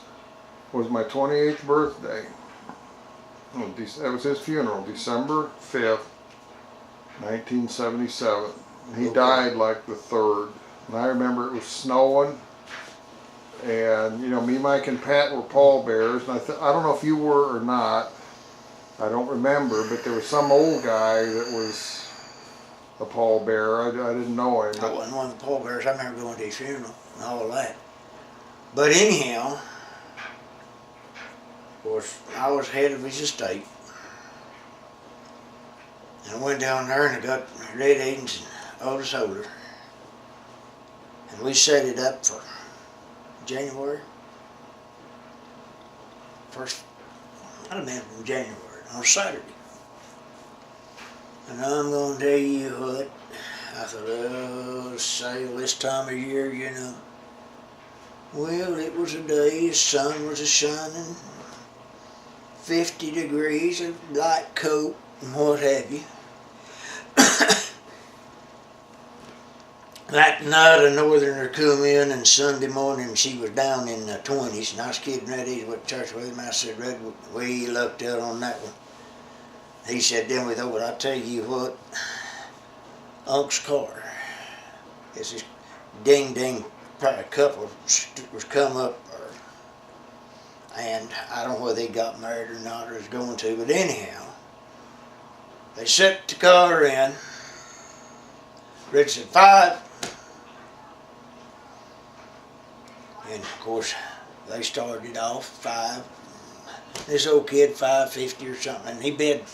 was my 28th birthday. That was his funeral, December 5th, 1977. He died like the 3rd. And I remember it was snowing. And, you know, me, Mike, and Pat were pallbearers. And I don't know if you were or not. I don't remember. But there was some old guy that was a pallbearer. I didn't know him. I wasn't one of the pallbearers. I remember going to his funeral and all that. But anyhow, of course, I was head of his estate. And I went down there and I got Red Eaton's oldest holder. And we set it up for January. First, I'd have been from January, on Saturday. And I'm going to tell you what, I thought, oh, sale this time of year, you know. Well, it was a day, the sun was a-shining, 50 degrees, a light coat, and what have you. That night a northerner come in, and Sunday morning she was down in the 20s, and I was kidding Reddy went to church with him. I said, Red, we lucked out on that one. He said, then we thought, well, I tell you what, Unc's car, it's this ding-ding couple was come up, and I don't know whether they got married or not, or was going to, but anyhow, they set the car in. Red said, 5. And of course, they started off 5. This old kid, 550 or something, and he bid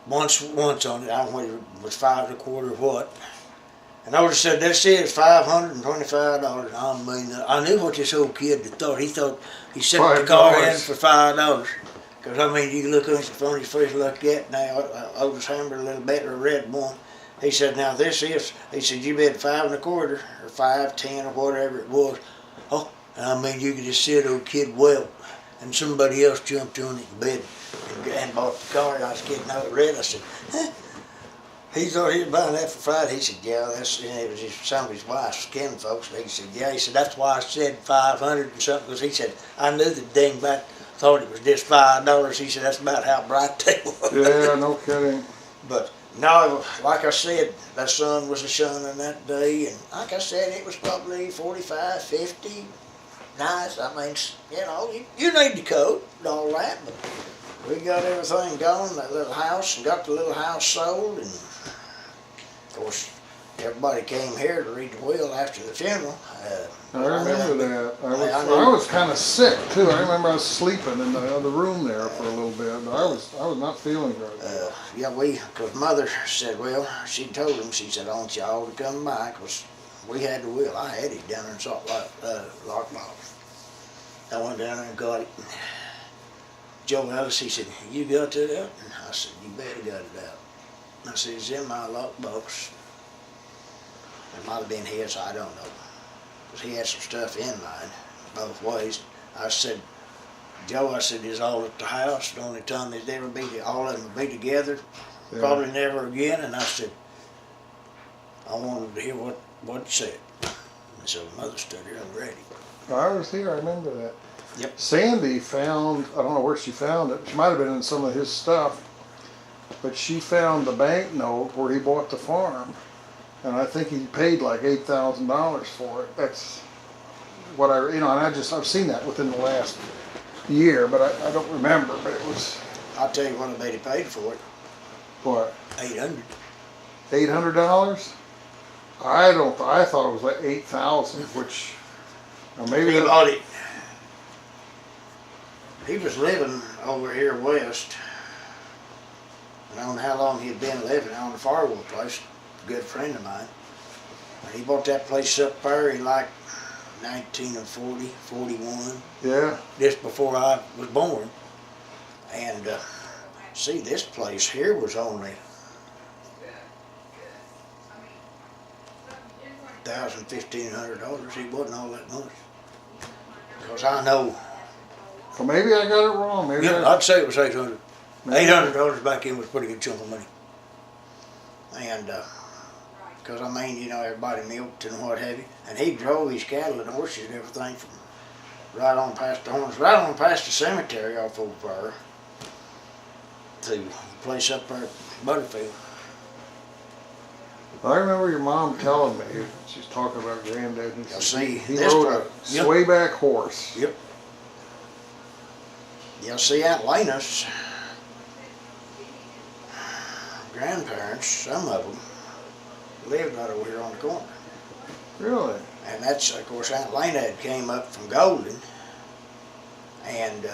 once on it. I don't know whether it was 5 1/4 or what. And I would have said, that's it, it's $525. I mean, I knew what this old kid thought. He thought he set the car in for $5. Because, I mean, you can look on his phone, his face like that now. Otis Hammer, a little better, a red one. He said, now this is, he said, you bid 5 1/4 or 5.10 or whatever it was. Oh, and I mean, you could just see the old kid well. And somebody else jumped on it and bid and bought the car. And I was getting out red. I said, huh? He thought he was buying that for 5. He said, yeah, that's, and it was some of his wife's kin folks. And he said, yeah, he said, that's why I said 500 and something. Because he said, I knew the dingbat thought it was just $5. He said, that's about how bright they were. Yeah, no kidding. But no, like I said, that sun was a-shining that day, and like I said, it was probably 45, 50. Nice. I mean, you know, you need the coat and all that, but we got everything going, that little house, and got the little house sold, and of course, everybody came here to read the will after the funeral. I remember that. I was kind of sick too. I remember I was sleeping in the other room there for a little bit. But I was not feeling good. Yeah, because Mother said, well, she told him, she said, I want y'all to come by, because we had the will. I had it down there in Salt Lockbox. I went down there and got it. Joe Ellis, he said, you got that out? And I said, you better got it out. I said, it's in my lockbox. It might have been his, I don't know. Because he had some stuff in mine, both ways. I said, Joe, I said, is all at the house. The only time they'd ever be, all of them would be together. Yeah. Probably never again. And I said, I wanted to hear what it said. And so Mother stood here and read it. I was here, I remember that. Yep. Sandy found, I don't know where she found it. She might have been in some of his stuff. But she found the banknote where he bought the farm. And I think he paid like $8,000 for it. That's what and I've seen that within the last year, but I don't remember, but it was. I'll tell you what I bet he paid for it. What? $800. $800? I thought it was like 8,000, which, or maybe. He bought it. He was living over here west. I don't know how long he'd been living on the Farwell place. A good friend of mine. And he bought that place up there in like 1940, 41. Yeah. Just before I was born. And see, this place here was only $1,000, $1,500. It wasn't all that much. Because I know. Well, maybe I got it wrong. Maybe I'd say it was 800. $800 back in was a pretty good chunk of money. And, because I mean, you know, everybody milked and what have you. And he drove his cattle and horses and everything from right on past the horns, right on past the cemetery off over there to the place up there at Butterfield. I remember your mom telling me, she was talking about Granddad, and he this rode part, a swayback horse. Yep. You'll see Aunt Lena's grandparents, some of them, lived right over here on the corner. Really? And that's, of course, Aunt Lena had came up from Golden, and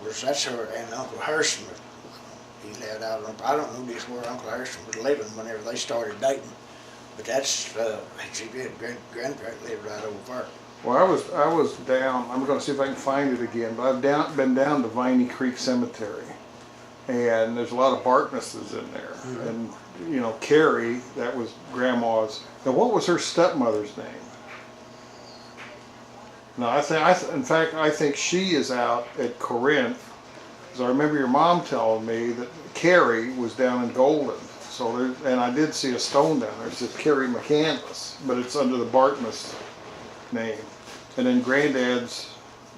that's her, and Uncle Herson, he lived out on, I don't know just where Uncle Herson was living whenever they started dating, but that's, she did, grandparents lived right over there. Well, I was down, I'm going to see if I can find it again, but I've been down to Viney Creek Cemetery, and there's a lot of Bartnesses in there. Mm-hmm. And, you know, Carrie, that was Grandma's, and what was her stepmother's name? No, in fact, I think she is out at Corinth, because I remember your mom telling me that Carrie was down in Golden. So and I did see a stone down there. It says Carrie McCandless, but it's under the Bartness name. And then Granddad's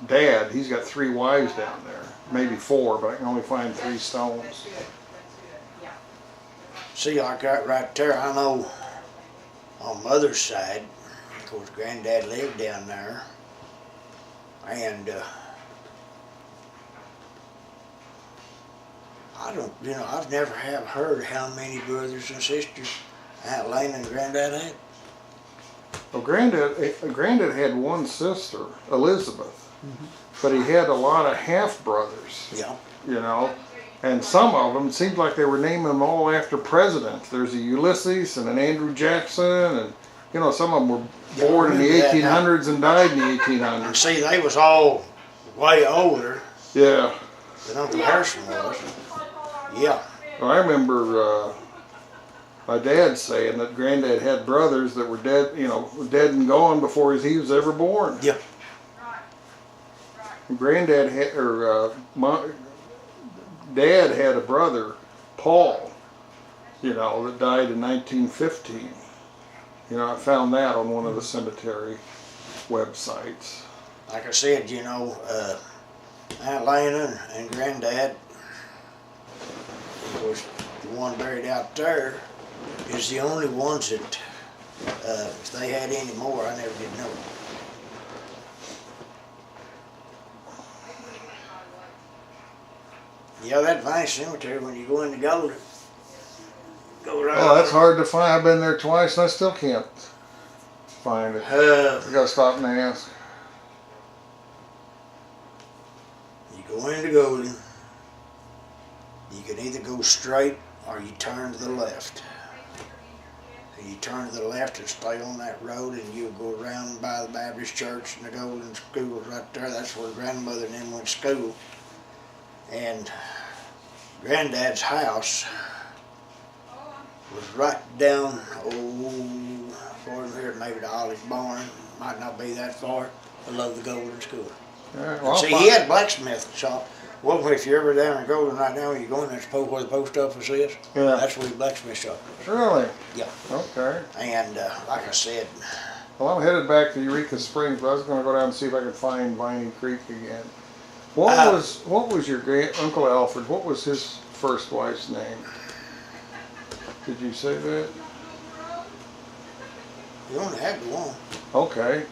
dad, he's got 3 wives down there, maybe 4, but I can only find 3 stones. See, like that right there, I know on Mother's side, of course, Granddad lived down there, and I don't, you know, I've never have heard how many brothers and sisters Aunt Lena and Granddad had. Well, Granddad had one sister, Elizabeth, but he had a lot of half-brothers. Yeah. You know, and some of them, it seemed like they were naming them all after presidents. There's a Ulysses and an Andrew Jackson, and, you know, some of them were born in the 1800s and died in the 1800s. And see, they was all way older Yeah. than Uncle Harrison was. Yeah. Well, I remember my dad saying that Granddad had brothers that were dead, you know, dead and gone before he was ever born. Yeah. Granddad had, Dad had a brother, Paul, you know, that died in 1915. You know, I found that on one of the cemetery websites. Like I said, you know, Aunt Lena and Granddad, of course, the one buried out there is the only ones that, if they had any more, I never did know. Yeah, that Vine Cemetery, when you go into Golden, go right. Oh, that's hard to find. I've been there twice and I still can't find it. You gotta stop and ask. You go into Golden, you can either go straight or you turn to the left. And you turn to the left and stay on that road, and you'll go around by the Baptist Church and the Golden School right there. That's where grandmother and them went to school. And Granddad's house was right down, far from here, maybe the Olive Barn. Might not be that far below the Golden School. Yeah, well, See, he had a blacksmith shop. Well, if you're ever down in Golden right now, when you go in there, where the post office is, yeah. That's where the blacksmith shop is. Really? Yeah. Okay. And like I said, Well, I'm headed back to Eureka Springs, but I was going to go down and see if I could find Viney Creek again. What was your Uncle Alfred? What was his first wife's name? Did you say that? you only had the one. Okay.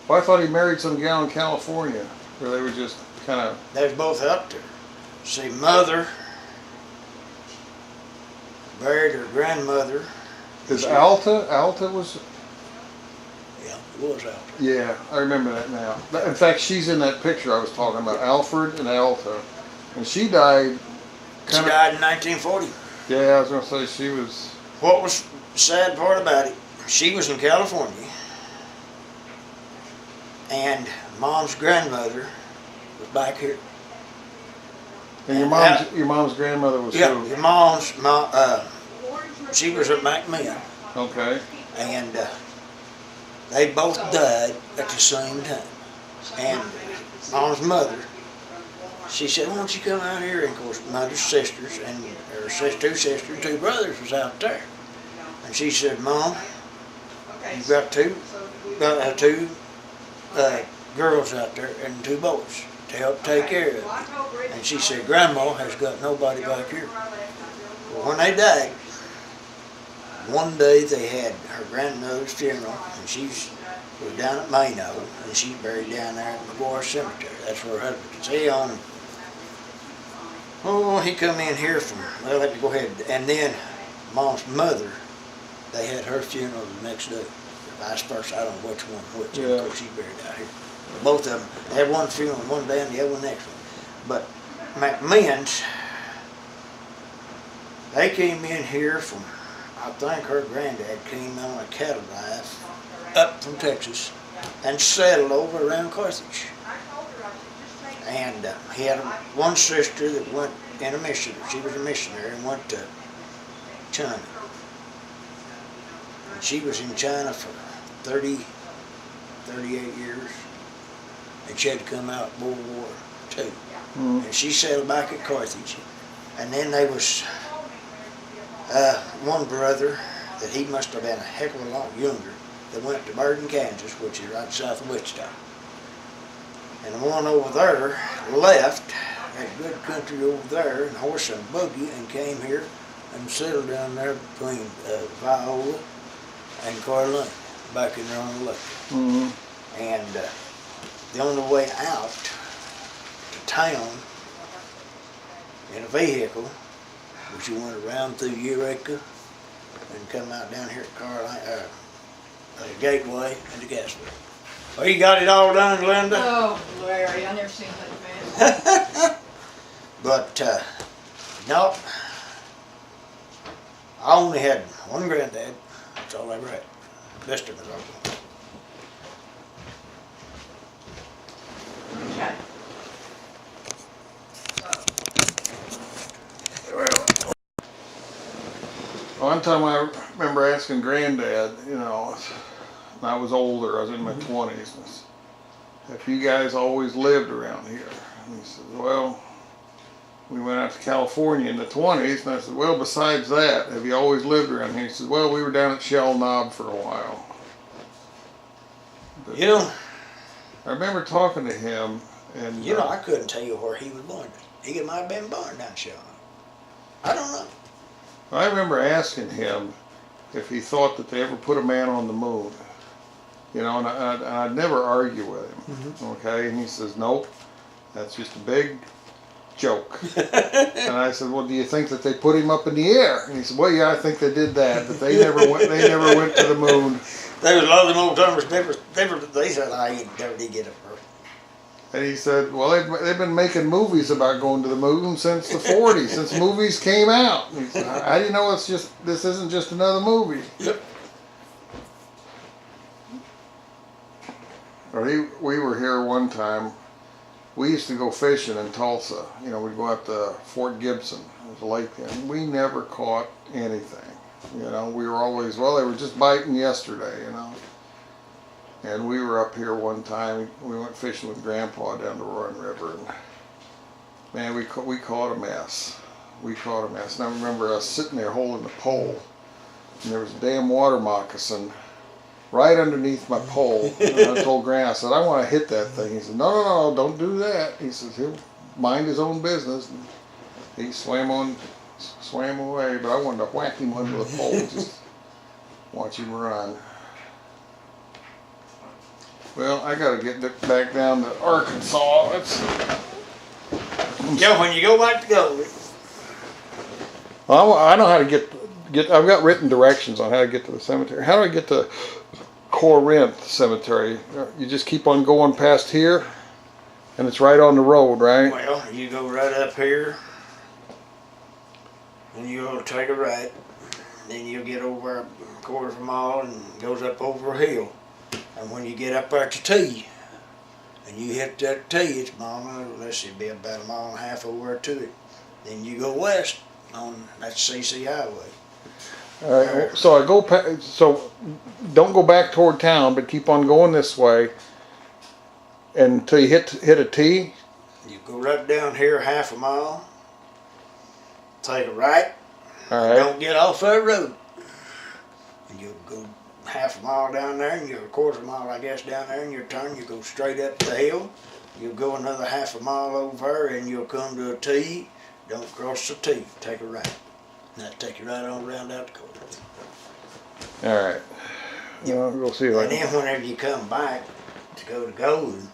Well, I thought he married some gal in California, where they were just kind of. They was both up there. See, Mother buried her grandmother. Is Alta was. Yeah, it was Alta. Yeah, I remember that now. In fact, she's in that picture I was talking about, Alfred and Alta. And she died She died in 1940. Yeah, I was going to say she was. What was the sad part about it, she was in California, and Mom's grandmother was back here. And your mom's grandmother was Yeah, who? your mom's mom, she was at McMahon. Okay. And they both died at the same time. And Mom's mother, she said, why don't you come out here? And of course, mother's sisters and her two sisters, two brothers was out there. And she said, Mom, you've got two girls out there and two boys to help take care of you. And she said, Grandma has got nobody back here. Well, when they died, one day they had her grandmother's funeral, and she was down at Mano, and she's buried down there at McGuire Cemetery. That's where her husband is. He come in here from, well, let me go ahead. And then Mom's mother, they had her funeral the next day. Vice versa, I don't know which one, Yeah. Of course, she's buried out here. Both of them, they had one funeral one day and the other one next one. But McMahon's, they came in here from, I think her granddad came on a cattle drive up from Texas and settled over around Carthage. And he had one sister that went in a mission. She was a missionary and went to China. And she was in China for 38 years. And she had to come out World War II. Mm. And she settled back at Carthage. And then there was one brother that he must have been a heck of a lot younger that went to Bergen, Kansas, which is right south of Wichita. And the one over there left, had good country over there, and horse and buggy, and came here and settled down there between Viola and Carolina, back in their own lake. Mm-hmm. And the only way out to town in a vehicle was you went around through Eureka and come out down here at Carolina, Gateway into Cassville. Well, you got it all done, Glenda? Oh, Larry, I never seen that fast. But, no, I only had one granddad. That's all I ever had. Best of it all. Okay. One time I remember asking Granddad, you know, when I was older, I was in my 20s, if you guys always lived around here. And he said, well, we went out to California in the 20s, and I said, well, besides that, have you always lived around here? He said, well, we were down at Shell Knob for a while. But You know, I remember talking to him, and I couldn't tell you where he was born. He might have been born down Shell. I don't know. I remember asking him if he thought that they ever put a man on the moon. You know, and I'd never argue with him, okay? And he says, nope, that's just a big joke. And I said, well, do you think that they put him up in the air? And he said, well, yeah, I think they did that, but they never went to the moon. There was a lot of them old timers, they said, I never did get up there. And he said, well, they've been making movies about going to the moon since the 40s, since movies came out. And he said, how do you know this isn't just another movie? Yep. We were here one time. We used to go fishing in Tulsa. You know, we'd go out to Fort Gibson. There's a lake there. And we never caught anything. You know, we were always, well, they were just biting yesterday, you know. And we were up here one time. We went fishing with Grandpa down the Roaring River. And man, we caught a mess. We caught a mess. And I remember us sitting there holding the pole. And there was a damn water moccasin right underneath my pole. And I told Grant, I said, I want to hit that thing. He said, no, don't do that. He says, he'll mind his own business. And he swam away, but I wanted to whack him under the pole, just watch him run. Well, I got to get back down to Arkansas. Yeah, when you go back to go. Well, I know how to get. I've got written directions on how to get to the cemetery. How do I get to Corinth Cemetery? You just keep on going past here, and it's right on the road, right? Well, you go right up here, and you'll take a right. Then you'll get over a quarter of a mile and goes up over a hill. And when you get up there to T, and you hit that T, it's let's see, be about a mile and a half over to it. Then you go west on that CC highway. All right. So I go. So don't go back toward town, but keep on going this way until you hit a T. You go right down here half a mile, take a right, All right. don't get off that road. And you'll go half a mile down there, and you're a quarter mile, I guess, down there, and you turn, you go straight up the hill. You'll go another half a mile over, and you'll come to a T. Don't cross the T, take a right. And that'll take you right on around out the corner. All right. Well, we'll see if I And can. then whenever you come back to go to Golden,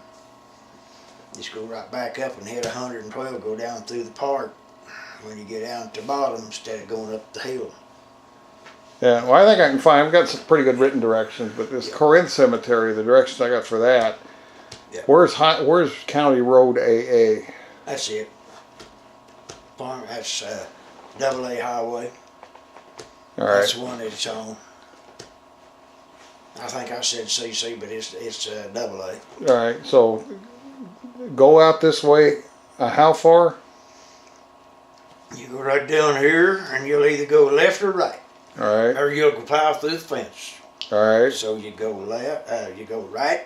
just go right back up and hit 112, go down through the park. When you get down to the bottom, instead of going up the hill. Yeah, well, I think I can find. I've got some pretty good written directions, but this Corinth Cemetery, the directions I got for that. Yeah. Where's County Road AA? That's it. Farm. That's AA highway. All right. That's the one that it's on. I think I said CC, but it's AA. All right. So go out this way. How far? You go right down here, and you'll either go left or right, All right. or you'll go plow through the fence. All right. So you go left, you go right,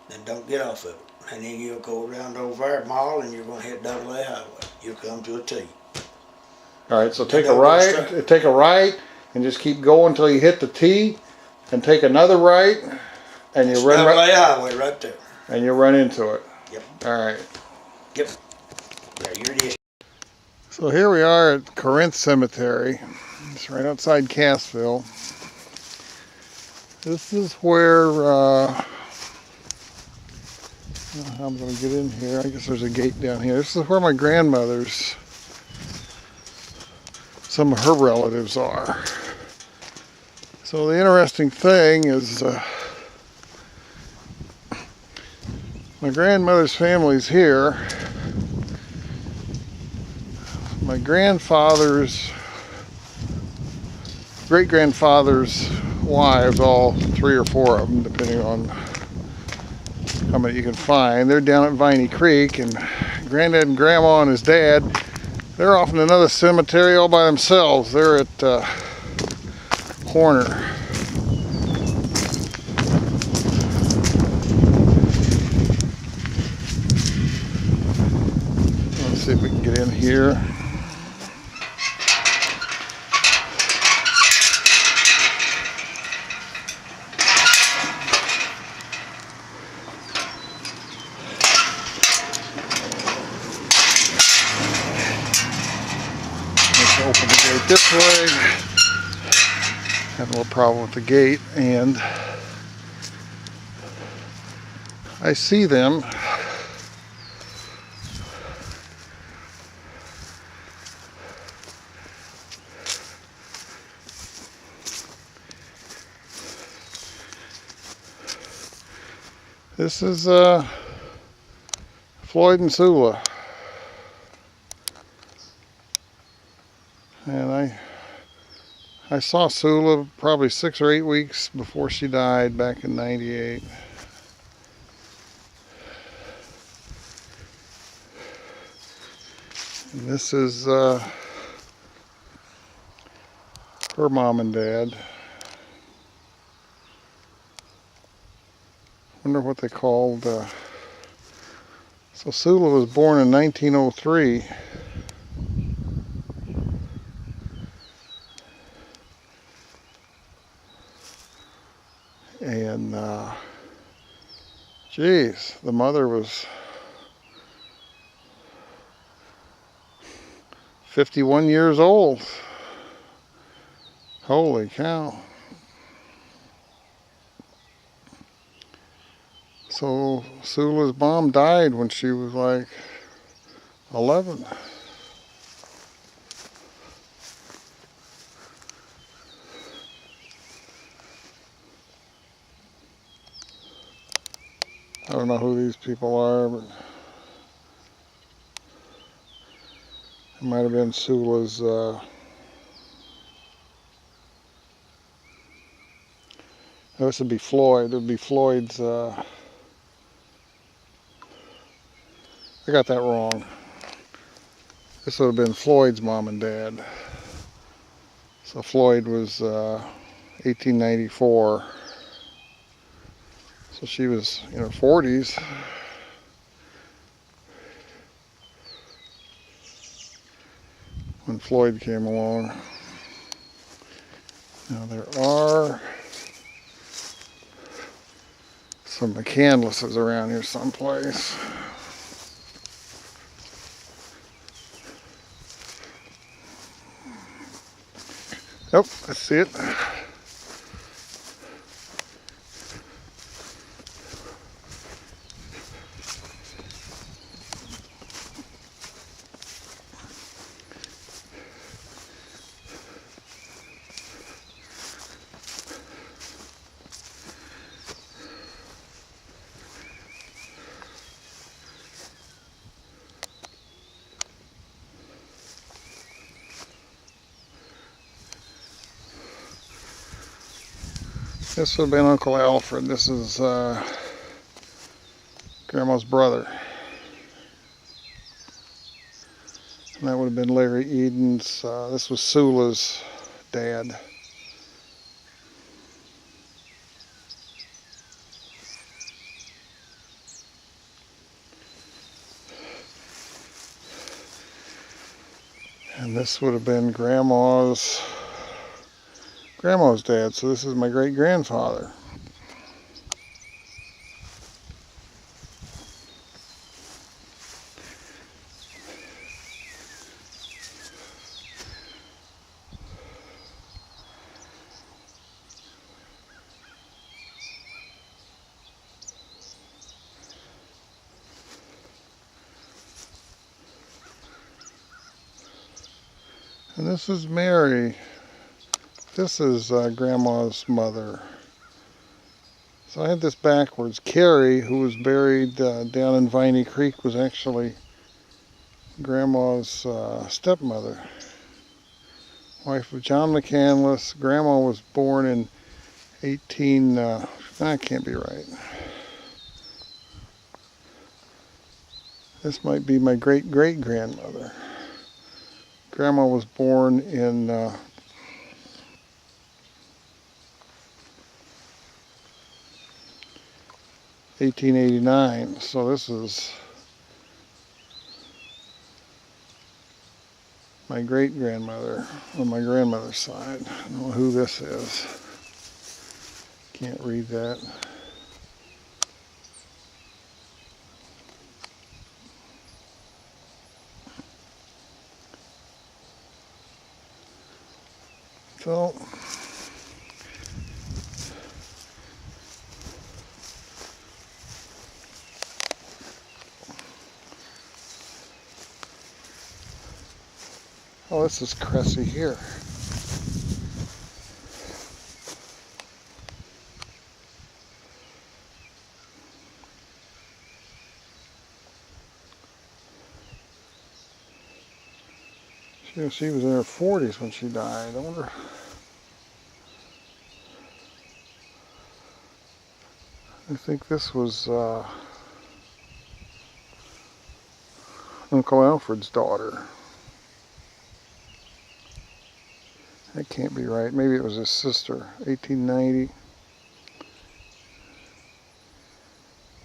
then don't get off of it. And then you'll go around over there, mall, and you're going to hit AA highway. You'll come to a T. All right. So take a don't go right. straight. Take a right, and just keep going until you hit the T, and take another right, and It's you run AA right, highway right there. and you run into it. Yep. All right. Yep. There it is. So here we are at Corinth Cemetery. It's right outside Cassville. This is where, how I'm going to get in here. I guess there's a gate down here. This is where my grandmother's, some of her relatives are. So the interesting thing is, my grandmother's family's here. My grandfather's, great-grandfather's wives, all 3 or 4 of them, depending on how many you can find. They're down at Viney Creek, and Granddad and Grandma and his dad, they're off in another cemetery all by themselves. They're at Horner. Let's see if we can get in here. Open the gate this way. Had a little problem with the gate, and I see them. This is Floyd and Sula. And I saw Sula probably 6 or 8 weeks before she died back in '98. And this is her mom and dad. Wonder what they called. So Sula was born in 1903. And geez, the mother was 51 years old. Holy cow. So Sula's mom died when she was like 11. I don't know who these people are, but it might have been Sula's, this would be Floyd. It would be Floyd's, I got that wrong. This would have been Floyd's mom and dad. So Floyd was 1894. So she was in her 40s. when Floyd came along. Now there are some McCandlesses around here someplace. Nope, I see it. This would have been Uncle Alfred. This is Grandma's brother. And that would have been Larry Eden's. This was Sula's dad. And this would have been Grandma's dad, so this is my great-grandfather. And this is Mary. This is Grandma's mother. So I had this backwards. Carrie, who was buried down in Viney Creek, was actually Grandma's stepmother. Wife of John McCandless. Grandma was born in that can't be right. This might be my great-great-grandmother. Grandma was born in 1889, so this is my great-grandmother on my grandmother's side. I don't know who this is. Can't read that. So oh, this is Cressy here. She was in her 40s when she died. I wonder. I think this was Uncle Alfred's daughter. That can't be right. Maybe it was his sister. 1890.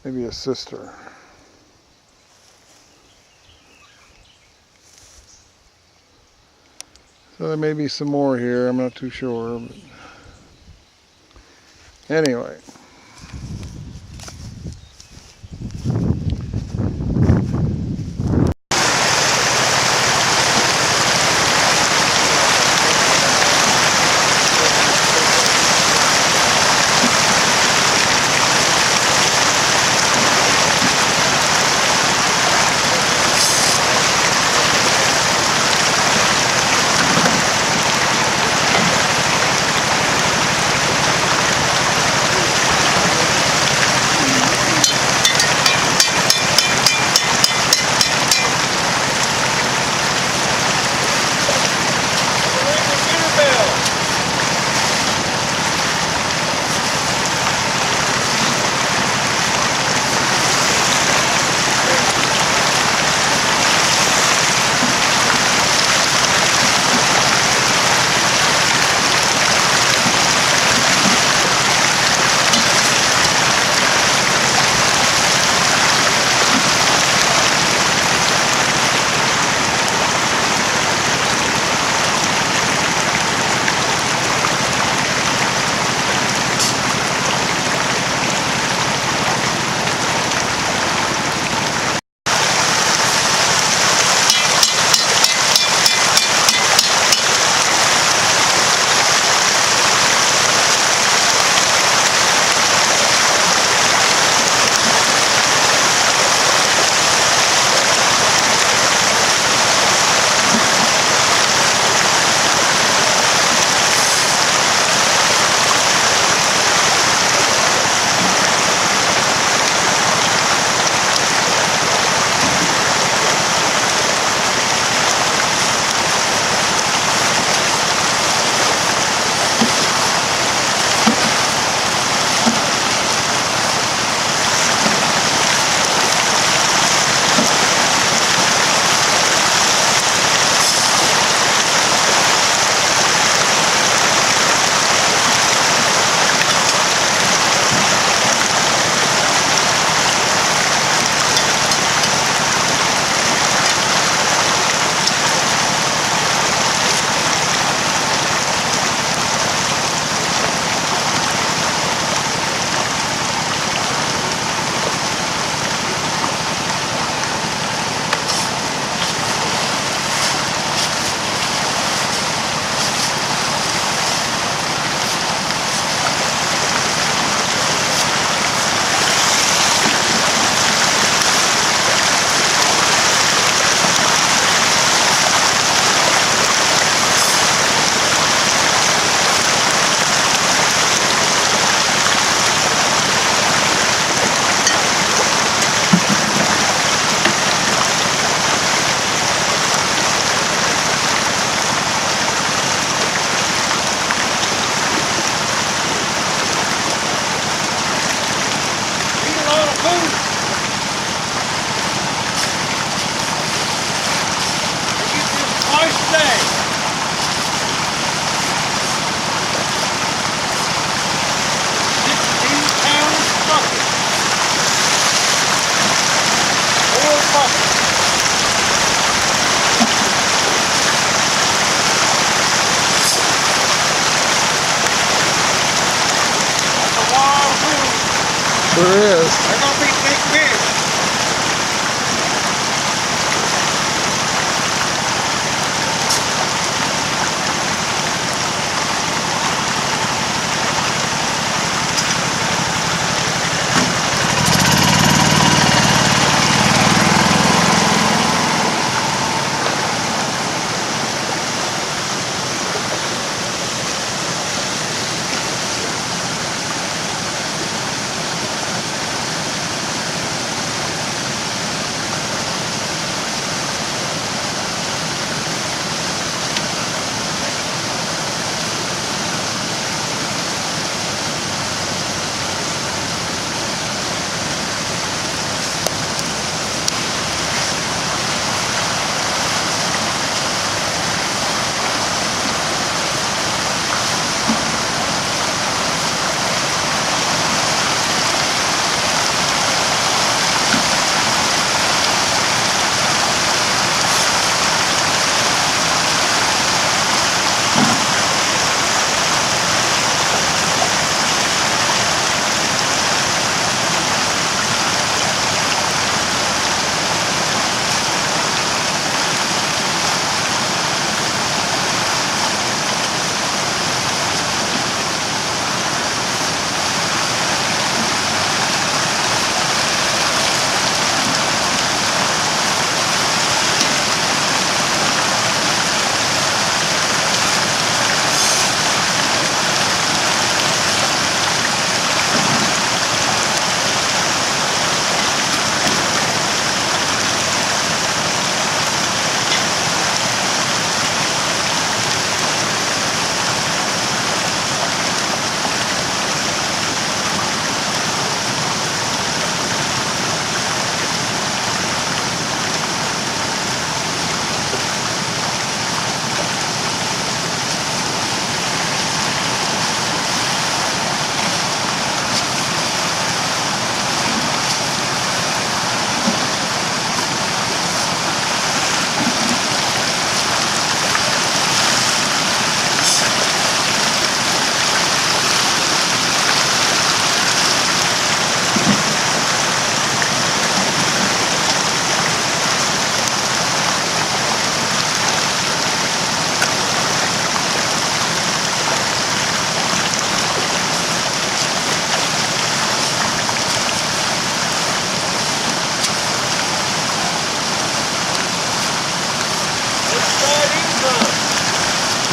Maybe his sister. So there may be some more here. I'm not too sure. But anyway.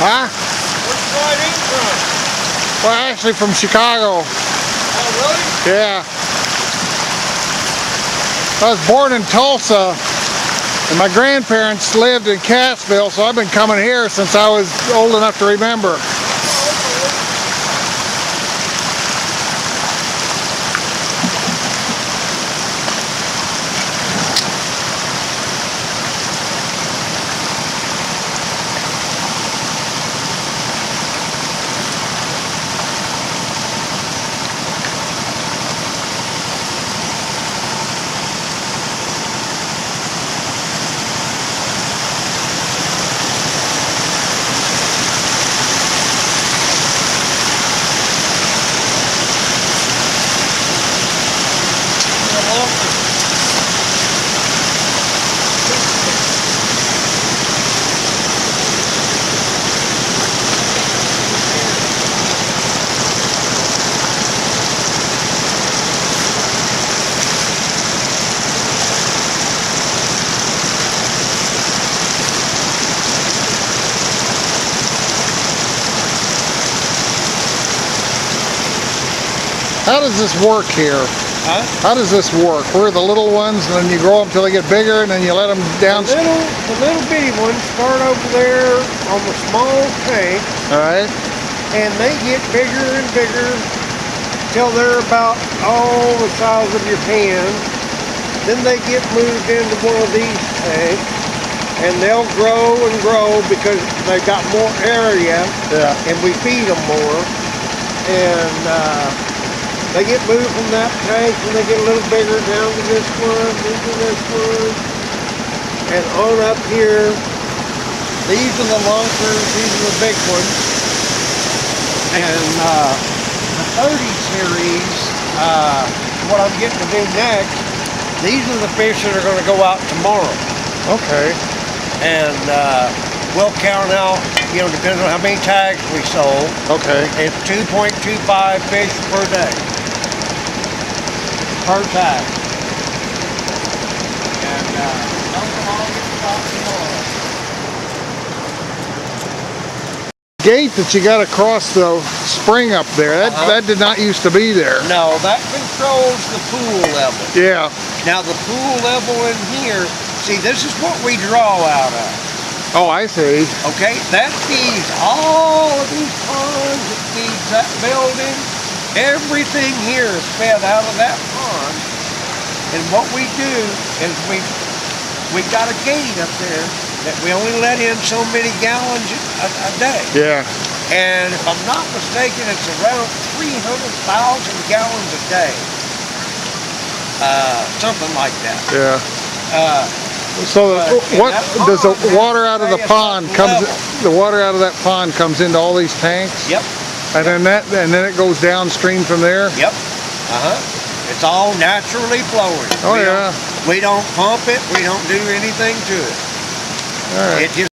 Huh? Where'd you ride in from? Well, actually from Chicago. Oh, really? Yeah. I was born in Tulsa, and my grandparents lived in Cassville, so I've been coming here since I was old enough to remember. How does this work here? Huh? How does this work? We're the little ones, and then you grow up until they get bigger, and then you let them down. The little bitty ones start over there on the small tank, All right. and they get bigger and bigger till they're about all the size of your hand. Then they get moved into one of these tanks, and they'll grow and grow because they've got more area, Yeah. and we feed them more. And they get moved from that tank, and they get a little bigger down to this one, into this one, and on up here. These are the lunkers, these are the big ones. And the 30 series, what I'm getting to do next, these are the fish that are going to go out tomorrow. Okay. And we'll count out, you know, depending on how many tags we sold. Okay. It's 2.25 fish per day. Per tag. And those will all get caught tomorrow. Gate that you got across the spring up there, that did not used to be there. No, that controls the pool level. Yeah. Now the pool level in here, see, this is what we draw out of. Oh, I see. Okay, that feeds all of these ponds, it feeds that building. Everything here is fed out of that pond. And what we do is we've got a gate up there that we only let in so many gallons a day. Yeah. And if I'm not mistaken, it's around 300,000 gallons a day. Something like that. Yeah. So what does the water out of the pond comes? The water out of that pond comes into all these tanks. Yep. And then it goes downstream from there. Yep. It's all naturally flowing. Oh yeah. We don't pump it. We don't do anything to it. All right. It just.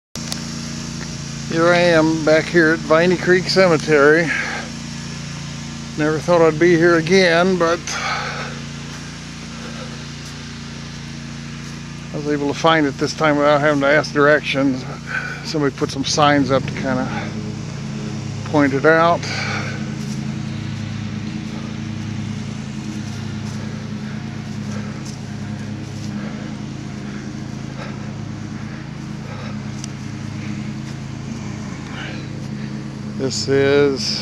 Here I am back here at Viney Creek Cemetery. Never thought I'd be here again, but I was able to find it this time without having to ask directions. Somebody put some signs up to kind of point it out. This is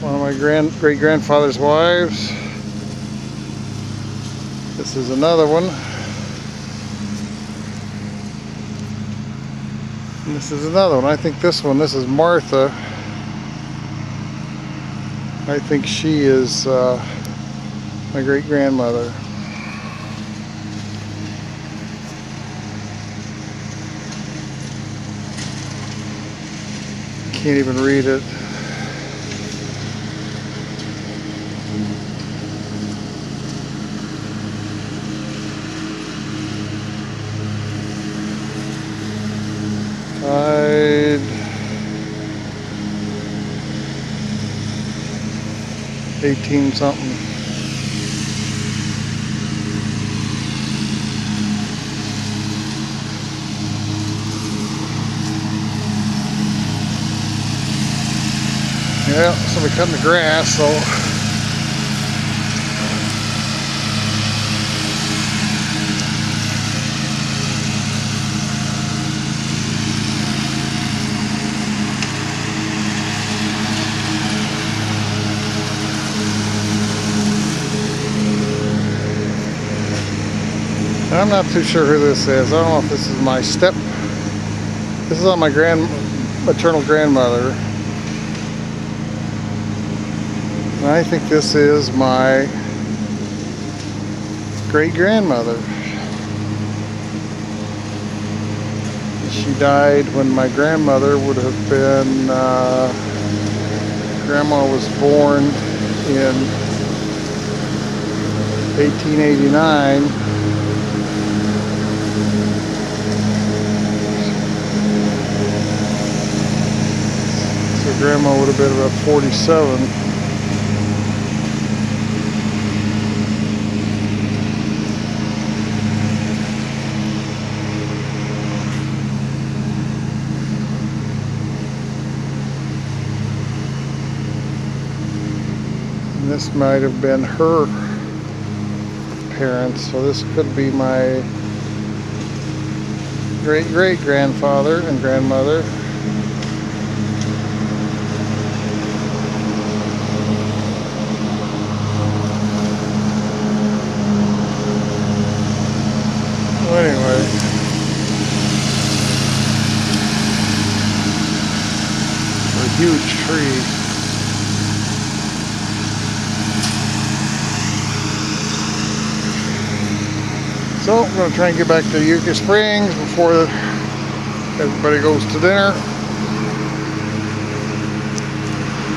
one of my great-grandfather's wives. This is another one. And this is another one. I think this is Martha. I think she is my great-grandmother. Can't even read it. Died 18 something. Yeah, somebody cutting the grass, so. I'm not too sure who this is. I don't know if this is my this is on my maternal grandmother. And I think this is my great-grandmother. She died when my grandmother would have been, Grandma was born in 1889. So Grandma would have been about 47. This might have been her parents, so this could be my great-great-grandfather and grandmother. Well, anyway, a huge tree. So I'm going to try and get back to Yucca Springs before everybody goes to dinner.